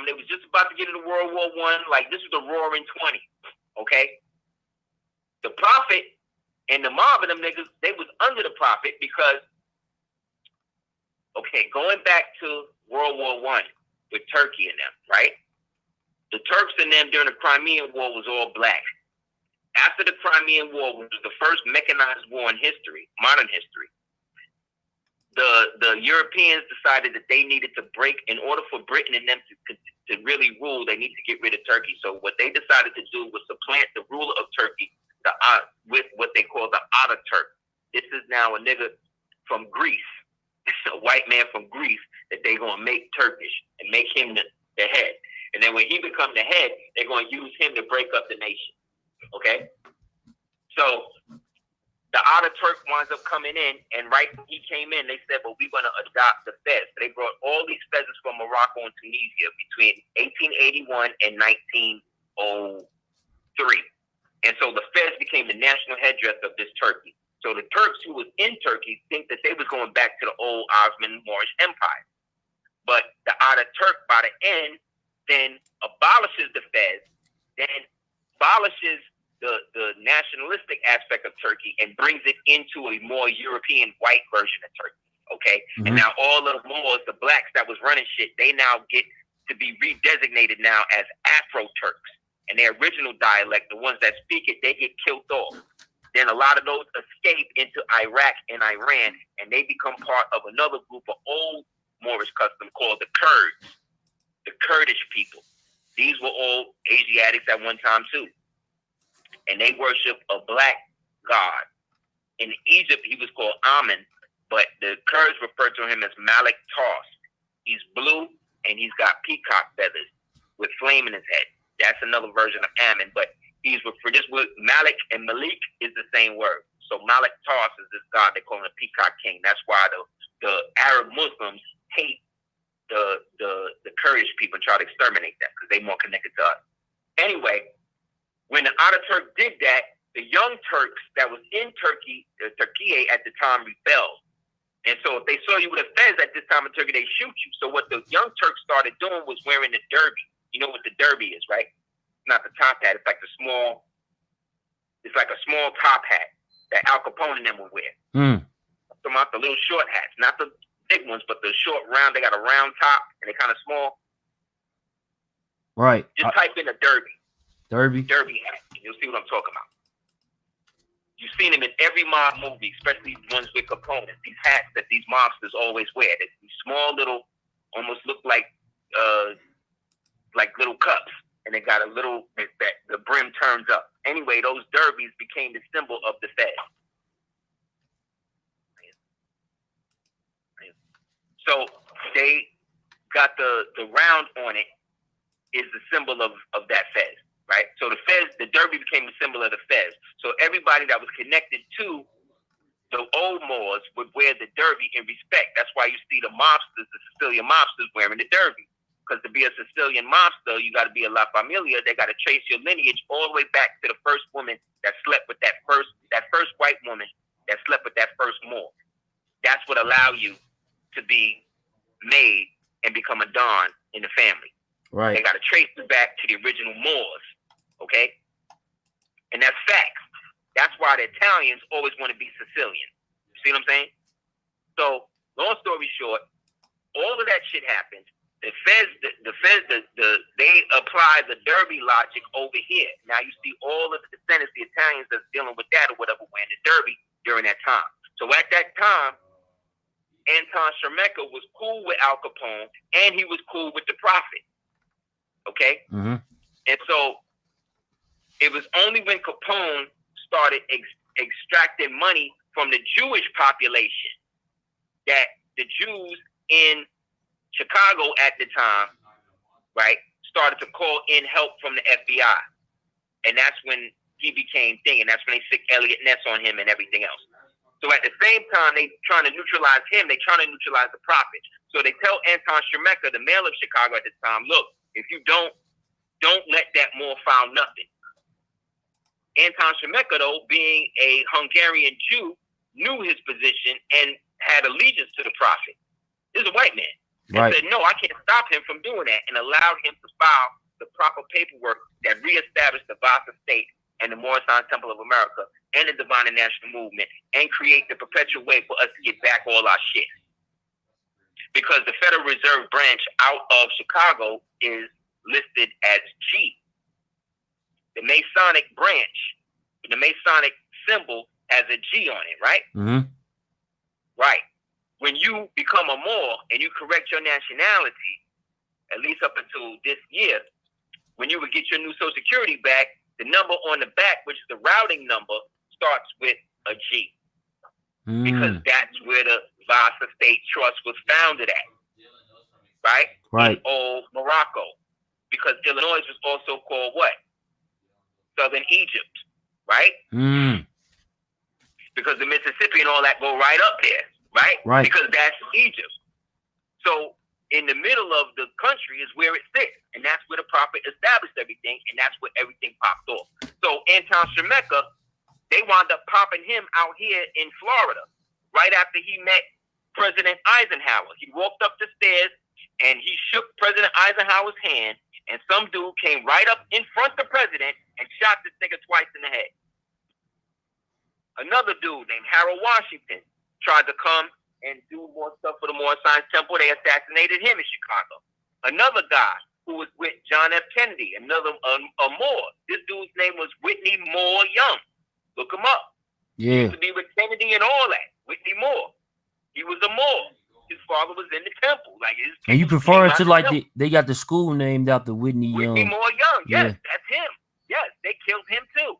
They was just about to get into World War I. Like, this was the roaring 20s. Okay? The Prophet and the mob of them niggas, they was under the Prophet because, okay, going back to World War I with Turkey and them, right? The Turks and them during the Crimean War was all black. After the Crimean War, which was the first mechanized war in history, modern history, the Europeans decided that they needed to break, in order for Britain and them to really rule, they need to get rid of Turkey. So what they decided to do was supplant the ruler of Turkey with what they call the Ataturk. This is now a nigga from Greece. A white man from Greece that they're going to make Turkish and make him the head. And then when he becomes the head, they're going to use him to break up the nation. Okay? So the Ataturk winds up coming in, and right when he came in, they said, well, we're going to adopt the Fez. So they brought all these Fezes from Morocco and Tunisia between 1881 and 1903. And so the Fez became the national headdress of this Turkey. So the Turks who was in Turkey think that they was going back to the old Ottoman Moorish Empire. But the Ataturk, by the end, then abolishes the Fez, then abolishes the nationalistic aspect of Turkey and brings it into a more European white version of Turkey, okay? Mm-hmm. And now all of the Moors, the blacks that was running shit, they now get to be redesignated now as Afro-Turks. And their original dialect, the ones that speak it, they get killed off. Then a lot of those escape into Iraq and Iran, and they become part of another group of old Moorish custom called the Kurds, the Kurdish people. These were all Asiatics at one time too. And they worship a black god. In Egypt, he was called Amun, but the Kurds refer to him as Malik Tos. He's blue, and he's got peacock feathers with flame in his head. That's another version of Amun, but for this word, Malik and Malik is the same word. So Malik Tos is this god they call him the Peacock King. That's why the Arab Muslims hate the Kurdish people and try to exterminate them because they're more connected to us. Anyway, when the Ataturk did that, the young Turks that was in Turkey, Turkey at the time, rebelled. And so if they saw you with a Fez at this time in Turkey, they shoot you. So what the young Turks started doing was wearing the derby. You know what the derby is, right? Not the top hat. It's like a small top hat that Al Capone and them would wear. Talking about the little short hats, not the big ones, but the short round. They got a round top and they're kind of small. Right. Just type in a derby. Derby hat. You'll see what I'm talking about. You've seen them in every mob movie, especially ones with components. These hats that these mobsters always wear. These small little, almost look like little cups. And they got a little, that the brim turns up. Anyway, those derbies became the symbol of the Fez. So they got the round on it is the symbol of that Fez, right? So the Fez, the derby became the symbol of the Fez. So everybody that was connected to the old Moors would wear the derby in respect. That's why you see the mobsters, the Sicilian mobsters wearing the derby. Because to be a Sicilian mobster, you got to be a La Familia. They got to trace your lineage all the way back to the first woman that slept with that first white woman that slept with that first Moor. That's what allow you to be made and become a Don in the family. Right. They got to trace it back to the original Moors. Okay? And that's facts. That's why the Italians always want to be Sicilian. You see what I'm saying? So, long story short, all of that shit happened. The Fez, they apply the derby logic over here. Now you see all of the descendants, the Italians that's dealing with that or whatever, wearing the derby during that time. So at that time, Anton Shermaka was cool with Al Capone and he was cool with the Prophet. Okay? Mm-hmm. And so it was only when Capone started extracting money from the Jewish population that the Jews in Chicago at the time, right, started to call in help from the FBI. And that's when he became thing, and that's when they sick Elliot Ness on him and everything else. So at the same time, they trying to neutralize him, they trying to neutralize the prophet. So they tell Anton Shemeka, the mayor of Chicago at the time, look, if you don't let that Moore file nothing. Anton Shemeka, though, being a Hungarian Jew, knew his position and had allegiance to the prophet. This is a white man. And said, no, I can't stop him from doing that, and allowed him to file the proper paperwork that reestablished the Vasa State and the Morrison Temple of America and the Divine and National Movement, and create the perpetual way for us to get back all our shit. Because the Federal Reserve branch out of Chicago is listed as G. The Masonic branch, the Masonic symbol has a G on it, right? Mm-hmm. Right. When you become a Moor and you correct your nationality, at least up until this year, when you would get your new Social Security back, the number on the back, which is the routing number, starts with a G. Because that's where the Vasa State Trust was founded at. Right? Right. In old Morocco. Because Illinois was also called what? Southern Egypt. Right? Because the Mississippi and all that go right up there. Right? Right. Because that's Egypt. So in the middle of the country is where it sits. And that's where the prophet established everything. And that's where everything popped off. So Anton Shemeka, they wound up popping him out here in Florida right after he met President Eisenhower. He walked up the stairs and he shook President Eisenhower's hand, and some dude came right up in front of the president and shot this nigga twice in the head. Another dude named Harold Washington tried to come and do more stuff for the Moore Science Temple. They assassinated him in Chicago. Another guy who was with John F. Kennedy, another a Moore. This dude's name was Whitney Moore Young. Look him up. Yeah. He used to be with Kennedy and all that. Whitney Moore. He was a Moore. His father was in the temple. Like his and you prefer it to like they got the school named after Whitney Young. Whitney Moore Young. Yes, Yeah. that's him. Yes, they killed him too.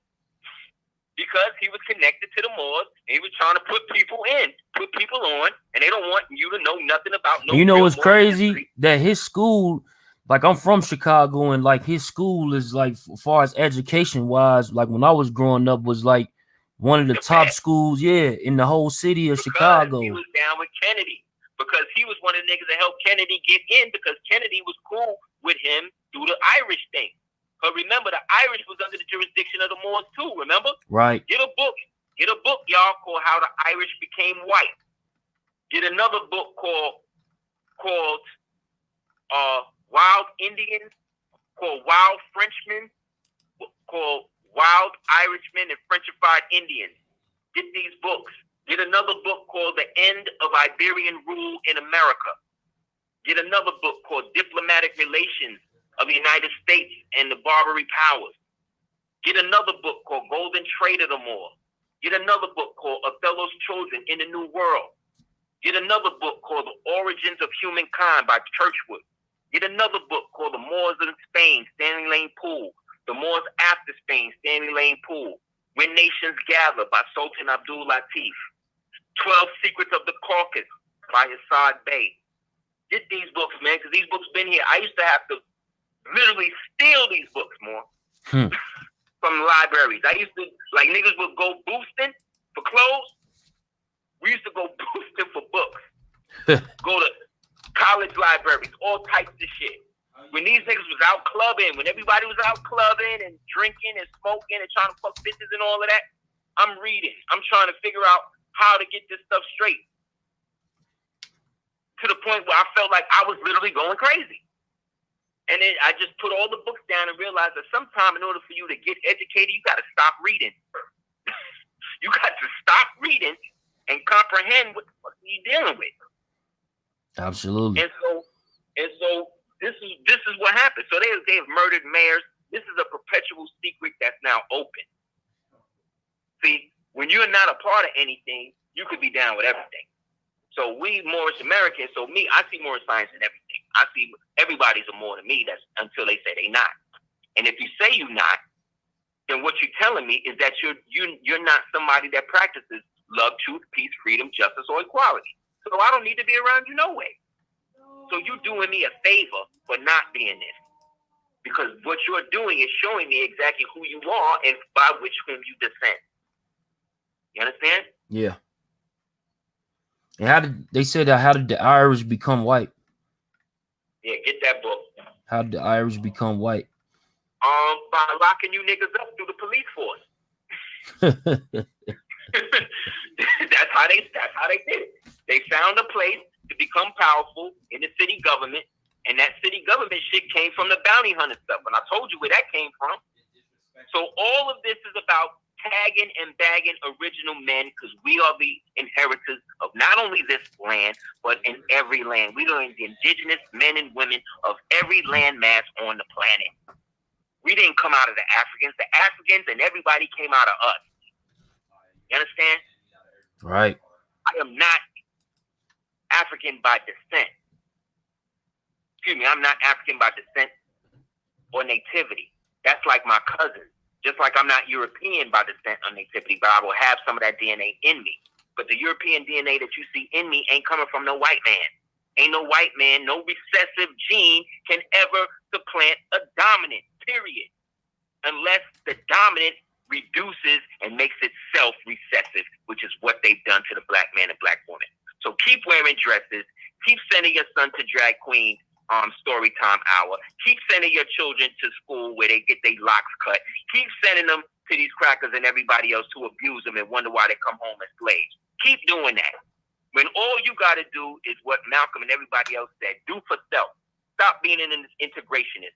Because he was connected to the Moors, and he was trying to put people on, and they don't want you to know nothing about no. You know real what's Moor crazy? history. That his school, like I'm from Chicago, and like his school is like, as far as education wise, like when I was growing up, was like one of the top best. schools, in the whole city of Because Chicago. he was down with Kennedy. Because he was one of the niggas that helped Kennedy get in, because Kennedy was cool with him through the Irish thing. But remember, the Irish was under the jurisdiction of the Moors too, remember? Right. Get a book, y'all, called How the Irish Became White. Get another book called Wild Indians, called Wild Frenchmen, called Wild Irishmen and Frenchified Indians. Get these books. Get another book called The End of Iberian Rule in America. Get another book called Diplomatic Relations of the United States and the Barbary Powers. Get another book called Golden Trade of the Moor. Get another book called Othello's Children in the New World. Get another book called The Origins of Humankind by Churchwood. Get another book called The Moors in Spain, Stanley Lane Poole. The Moors After Spain, Stanley Lane Poole. When Nations Gather by Sultan Abdul Latif. 12 Secrets of the Caucasus by Assad Bey. Get these books, man, because these books been here. I used to have to literally steal these books more from libraries. I used to, like, niggas would go boosting for clothes. We used to go boosting for books. Go to college libraries, all types of shit. When these niggas was out clubbing, when everybody was out clubbing and drinking and smoking and trying to fuck bitches and all of that, I'm reading. I'm trying to figure out how to get this stuff straight. To the point where I felt like I was literally going crazy. And then I just put all the books down and realized that sometime in order for you to get educated, you got to stop reading. You got to stop reading and comprehend what the fuck you're dealing with. Absolutely. And so this is what happened. So they've murdered mayors. This is a perpetual secret that's now open. See, when you're not a part of anything, you could be down with everything. So we Moorish Americans, so me, I see Moorish science in everything. I see everybody's a Moor to me. That's until they say they not. And if you say you're not, then what you're telling me is that you're not somebody that practices love, truth, peace, freedom, justice, or equality. So I don't need to be around you no way. So you doing me a favor for not being this. Because what you're doing is showing me exactly who you are and by which whom you descend. You understand? Yeah. And how did the Irish become white? Yeah, get that book. How did the Irish become white? By locking you niggas up through the police force. That's how they did it. They found a place to become powerful in the city government, and that city government shit came from the bounty hunter stuff. And I told you where that came from. So all of this is about tagging and bagging original men, because we are the inheritors of not only this land, but in every land. We are the indigenous men and women of every land mass on the planet. We didn't come out of the Africans. The Africans and everybody came out of us. You understand? Right. I am not African by descent. Excuse me, I'm not African by descent or nativity. That's like my cousin. Just like I'm not European by descent or nativity, but I will have some of that DNA in me. But the European DNA that you see in me ain't coming from no white man. Ain't no white man, no recessive gene can ever supplant a dominant, period. Unless the dominant reduces and makes itself recessive, which is what they've done to the black man and black woman. So keep wearing dresses. Keep sending your son to drag queen story time hour. Keep sending your children to school where they get their locks cut. Keep sending them to these crackers and everybody else who abuse them and wonder why they come home as slaves. Keep doing that. When all you got to do is what Malcolm and everybody else said, do for self. Stop being an integrationist.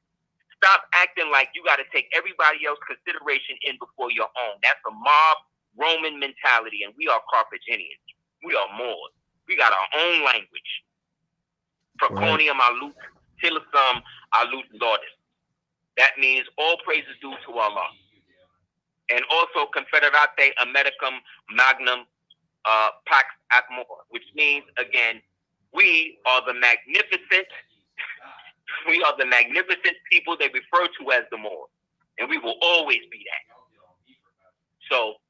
Stop acting like you got to take everybody else's consideration in before your own. That's a mob Roman mentality, and we are Carthaginians. We are Moors. We got our own language. Proconium alut, tilisum alut laudis. That means all praise is due to Allah. And also confederate Americum magnum pax at more, which means, again, we are the magnificent people they refer to as the Moors. And we will always be that. So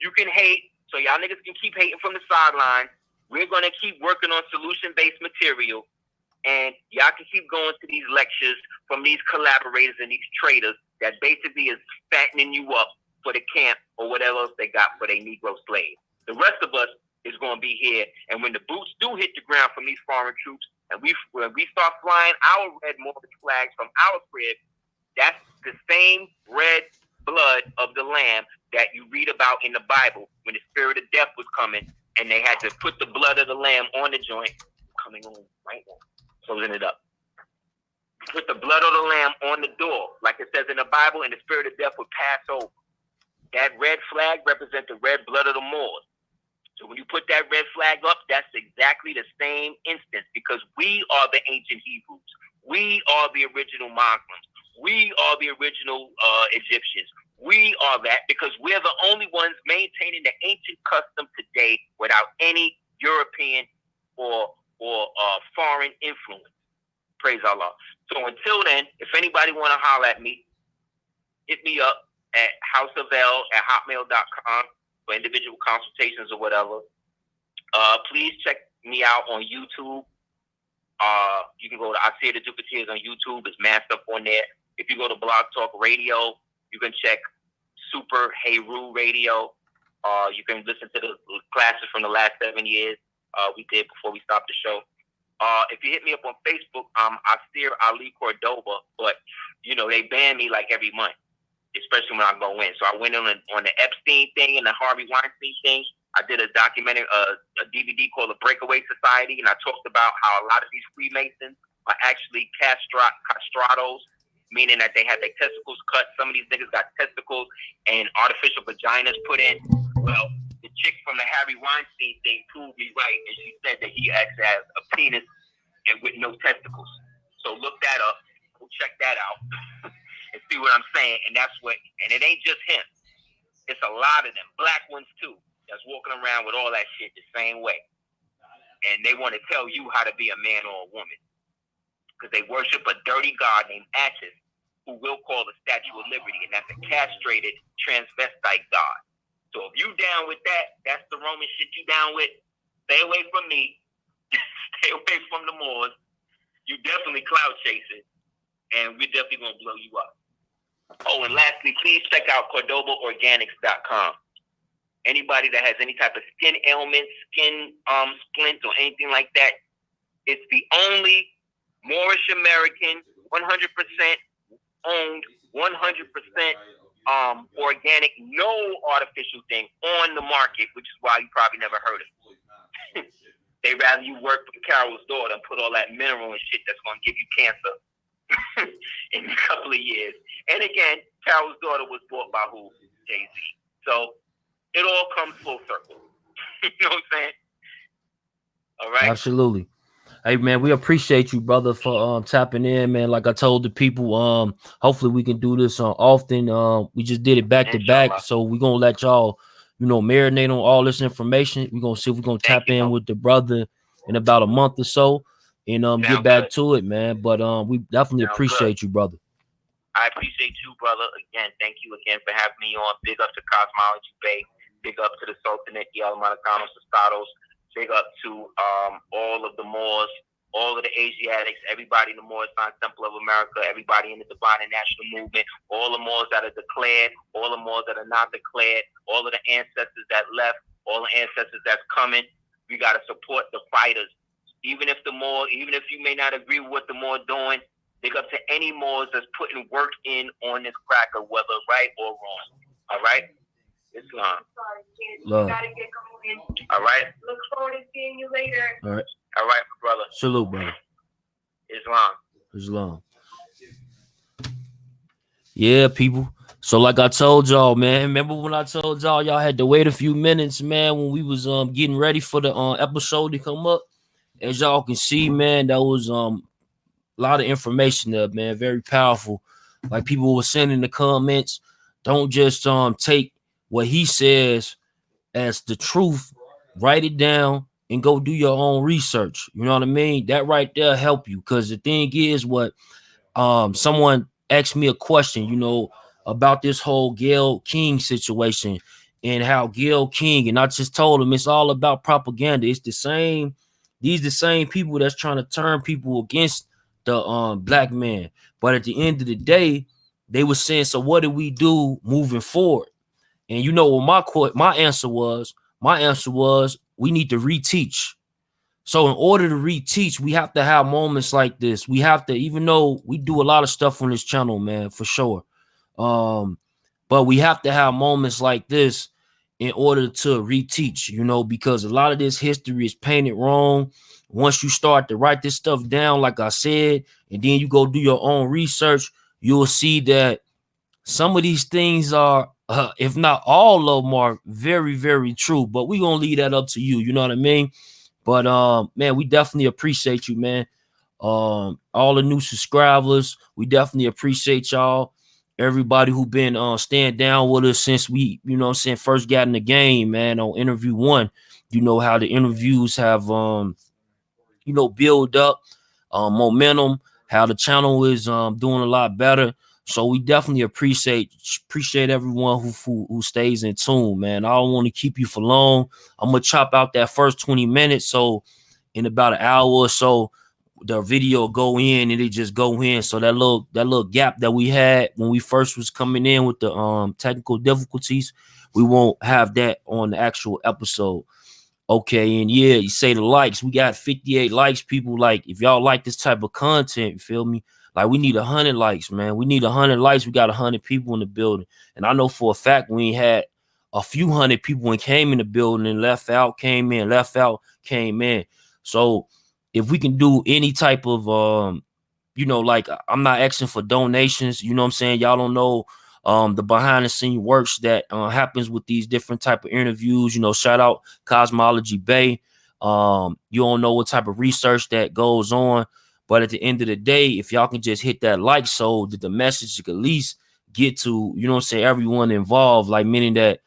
you can hate, so y'all niggas can keep hating from the sidelines. We're going to keep working on solution-based material. And y'all can keep going to these lectures from these collaborators and these traders that basically is fattening you up for the camp or whatever else they got for their Negro slaves. The rest of us is going to be here. And when the boots do hit the ground from these foreign troops, and when we start flying our red Moorish flags from our crib, that's the same red blood of the lamb that you read about in the Bible when the spirit of death was coming, and they had to put the blood of the lamb on the joint. Coming on right now. Closing it up. Put the blood of the lamb on the door, like it says in the Bible, and the spirit of death would pass over. That red flag represents the red blood of the Moors. So when you put that red flag up, that's exactly the same instance, because we are the ancient Hebrews. We are the original Muslims. We are the original Egyptians. We are that because we're the only ones maintaining the ancient custom today without any European or foreign influence. Praise Allah. So until then, if anybody want to holler at me, hit me up at houseofl@hotmail.com for individual consultations or whatever. Please check me out on YouTube. You can go to Aseer the Dupateers on YouTube. It's mad stuff on there. If you go to Blog Talk Radio, you can check Super Heru Radio. You can listen to the classes from the last 7 years we did before we stopped the show. If you hit me up on Facebook, I'm Aseer Ali Cordoba, but you know they ban me like every month, especially when I go in. So I went on the Epstein thing and the Harvey Weinstein thing. I did a documentary, a DVD called The Breakaway Society, and I talked about how a lot of these Freemasons are actually castrados, meaning that they had their testicles cut. Some of these niggas got testicles and artificial vaginas put in. Well, the chick from the Harvey Weinstein thing proved me right, and she said that he actually has a penis and with no testicles. So look that up. Go check that out and see what I'm saying. And and it ain't just him. It's a lot of them, black ones too, that's walking around with all that shit the same way. And they want to tell you how to be a man or a woman. Because they worship a dirty god named Attis, who will call the Statue of Liberty, and that's a castrated transvestite god. So if you down with that, that's the Roman shit you down with. Stay away from me. Stay away from the Moors. You definitely cloud chasing, and we're definitely gonna blow you up. Oh, and lastly, please check out CordobaOrganics.com. Anybody that has any type of skin ailment, skin splints, or anything like that, it's the only Moorish American, 100% owned, 100% organic, no artificial thing on the market, which is why you probably never heard of it. They rather you work for Carol's daughter and put all that mineral and shit that's going to give you cancer in a couple of years. And again, Carol's daughter was bought by who? Jay-Z. So it all comes full circle. You know what I'm saying? All right. Absolutely. Hey man, we appreciate you, brother, for tapping in, man. Like I told the people, hopefully we can do this often. We just did it back to back, so we're gonna let y'all, marinate on all this information. We're gonna see if we're gonna tap in with the brother in about a month or so and get back to it, man. But we definitely appreciate you, brother. I appreciate you, brother. Again, thank you again for having me on. Big up to Cosmology Bay. Big up to the Sultanate, the Almanacanos, Estados. Big up to all of the Moors, all of the Asiatics, everybody in the Moor Science Temple of America, everybody in the Divine and National Movement, all the Moors that are declared, all the Moors that are not declared, all of the ancestors that left, all the ancestors that's coming. We got to support the fighters. Even if you may not agree with what the Moor doing, big up to any Moors that's putting work in on this cracker, whether right or wrong. All right? Islam. Love. Gotta get going. All right. Look forward to seeing you later. All right. All right, brother. Salute, brother. Islam. Yeah, people. So like I told y'all, man, remember when I told y'all had to wait a few minutes, man, when we was getting ready for the episode to come up? As y'all can see, man, that was a lot of information there, man. Very powerful. Like people were saying in the comments, don't just take what he says as the truth, write it down and go do your own research. You know what I mean? That right there help you, because the thing is, what someone asked me a question, about this whole Gayle King situation and how Gayle King, and I just told him it's all about propaganda. It's the same people that's trying to turn people against the black man. But at the end of the day, they were saying, so what do we do moving forward? And what my answer was? My answer was, we need to reteach. So in order to reteach, we have to have moments like this. We have to, even though we do a lot of stuff on this channel, man, for sure. But we have to have moments like this in order to reteach, because a lot of this history is painted wrong. Once you start to write this stuff down, like I said, and then you go do your own research, you'll see that some of these things are, if not all of them, are very, very true. But we're going to leave that up to you. You know what I mean? But, man, we definitely appreciate you, man. All the new subscribers, we definitely appreciate y'all. Everybody who been staying down with us since we, first got in the game, man, on interview 1. You know how the interviews have, build up momentum, how the channel is doing a lot better. So we definitely appreciate everyone who stays in tune, man. I don't want to keep you for long. I'm gonna chop out that first 20 minutes. So in about an hour or so, the video go in and it just go in. So that little gap that we had when we first was coming in with the technical difficulties, we won't have that on the actual episode. Okay, and yeah, you say the likes. We got 58 likes, people. Like, if y'all like this type of content, you feel me? Like, we need 100 likes, man. We need 100 likes. We got 100 people in the building. And I know for a fact we had a few hundred people when came in the building and left out, came in, left out, came in. So if we can do any type of, like, I'm not asking for donations. You know what I'm saying? Y'all don't know the behind the scene works that happens with these different type of interviews. Shout out Cosmology Bay. You don't know what type of research that goes on. But at the end of the day, if y'all can just hit that like so that the message can at least get to, everyone involved, like meaning that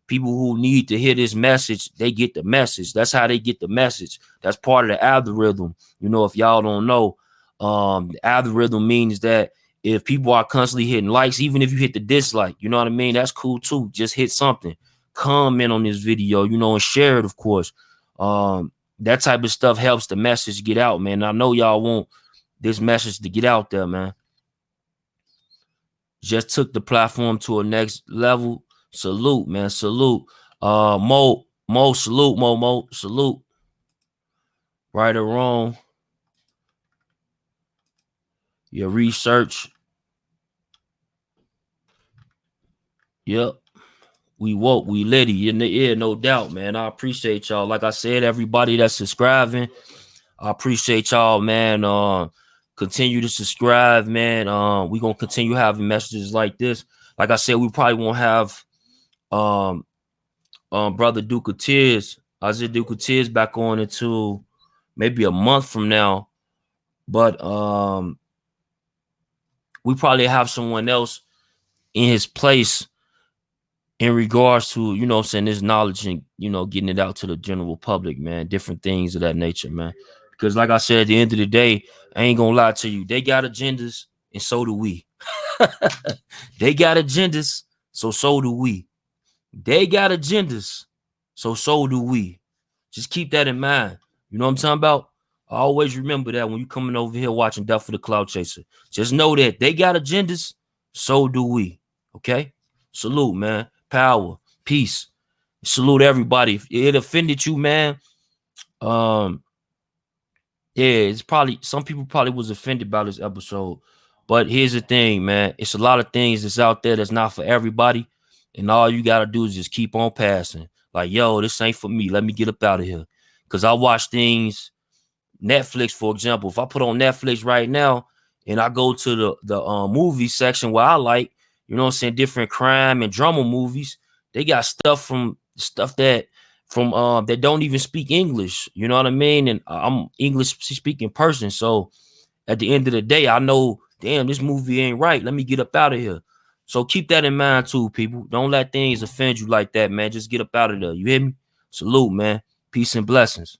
people who need to hear this message, they get the message. That's how they get the message. That's part of the algorithm. If y'all don't know, the algorithm means that if people are constantly hitting likes, even if you hit the dislike, you know what I mean? That's cool too. Just hit something. Comment on this video, and share it, of course. That type of stuff helps the message get out, man. I know y'all want this message to get out there, man. Just took the platform to a next level. Salute, man. Salute. Mo, salute, Mo, salute. Right or wrong. Your research. Yep. We woke, we litty in the ear, no doubt, man. I appreciate y'all. Like I said, everybody that's subscribing, I appreciate y'all, man. Continue to subscribe, man. We gonna continue having messages like this. Like I said, we probably won't have brother Duke of Tears, Aseer Duke of Tears back on until maybe a month from now. But we probably have someone else in his place in regards to, you know, saying this knowledge and, you know, getting it out to the general public, man. Different things of that nature, man. Because like I said, at the end of the day, I ain't gonna lie to you. They got agendas and so do we. They got agendas, so do we. They got agendas, so do we. Just keep that in mind. You know what I'm talking about? I always remember that when you coming over here watching Death for the Cloud Chaser. Just know that they got agendas, so do we. Okay? Salute, man. Power, peace. Salute everybody. If it offended you, man, yeah, it's probably some people probably was offended by this episode. But here's the thing, man. It's a lot of things that's out there that's not for everybody. And all you gotta do is just keep on passing. Like, yo, this ain't for me. Let me get up out of here. Cause I watch things, Netflix, for example. If I put on Netflix right now and I go to the movie section where I like, you know what I'm saying, different crime and drama movies, they got stuff that that don't even speak English. You know what I mean? And I'm English speaking person. So at the end of the day, I know, damn, this movie ain't right. Let me get up out of here. So keep that in mind too, people. Don't let things offend you like that, man. Just get up out of there. You hear me? Salute, man. Peace and blessings.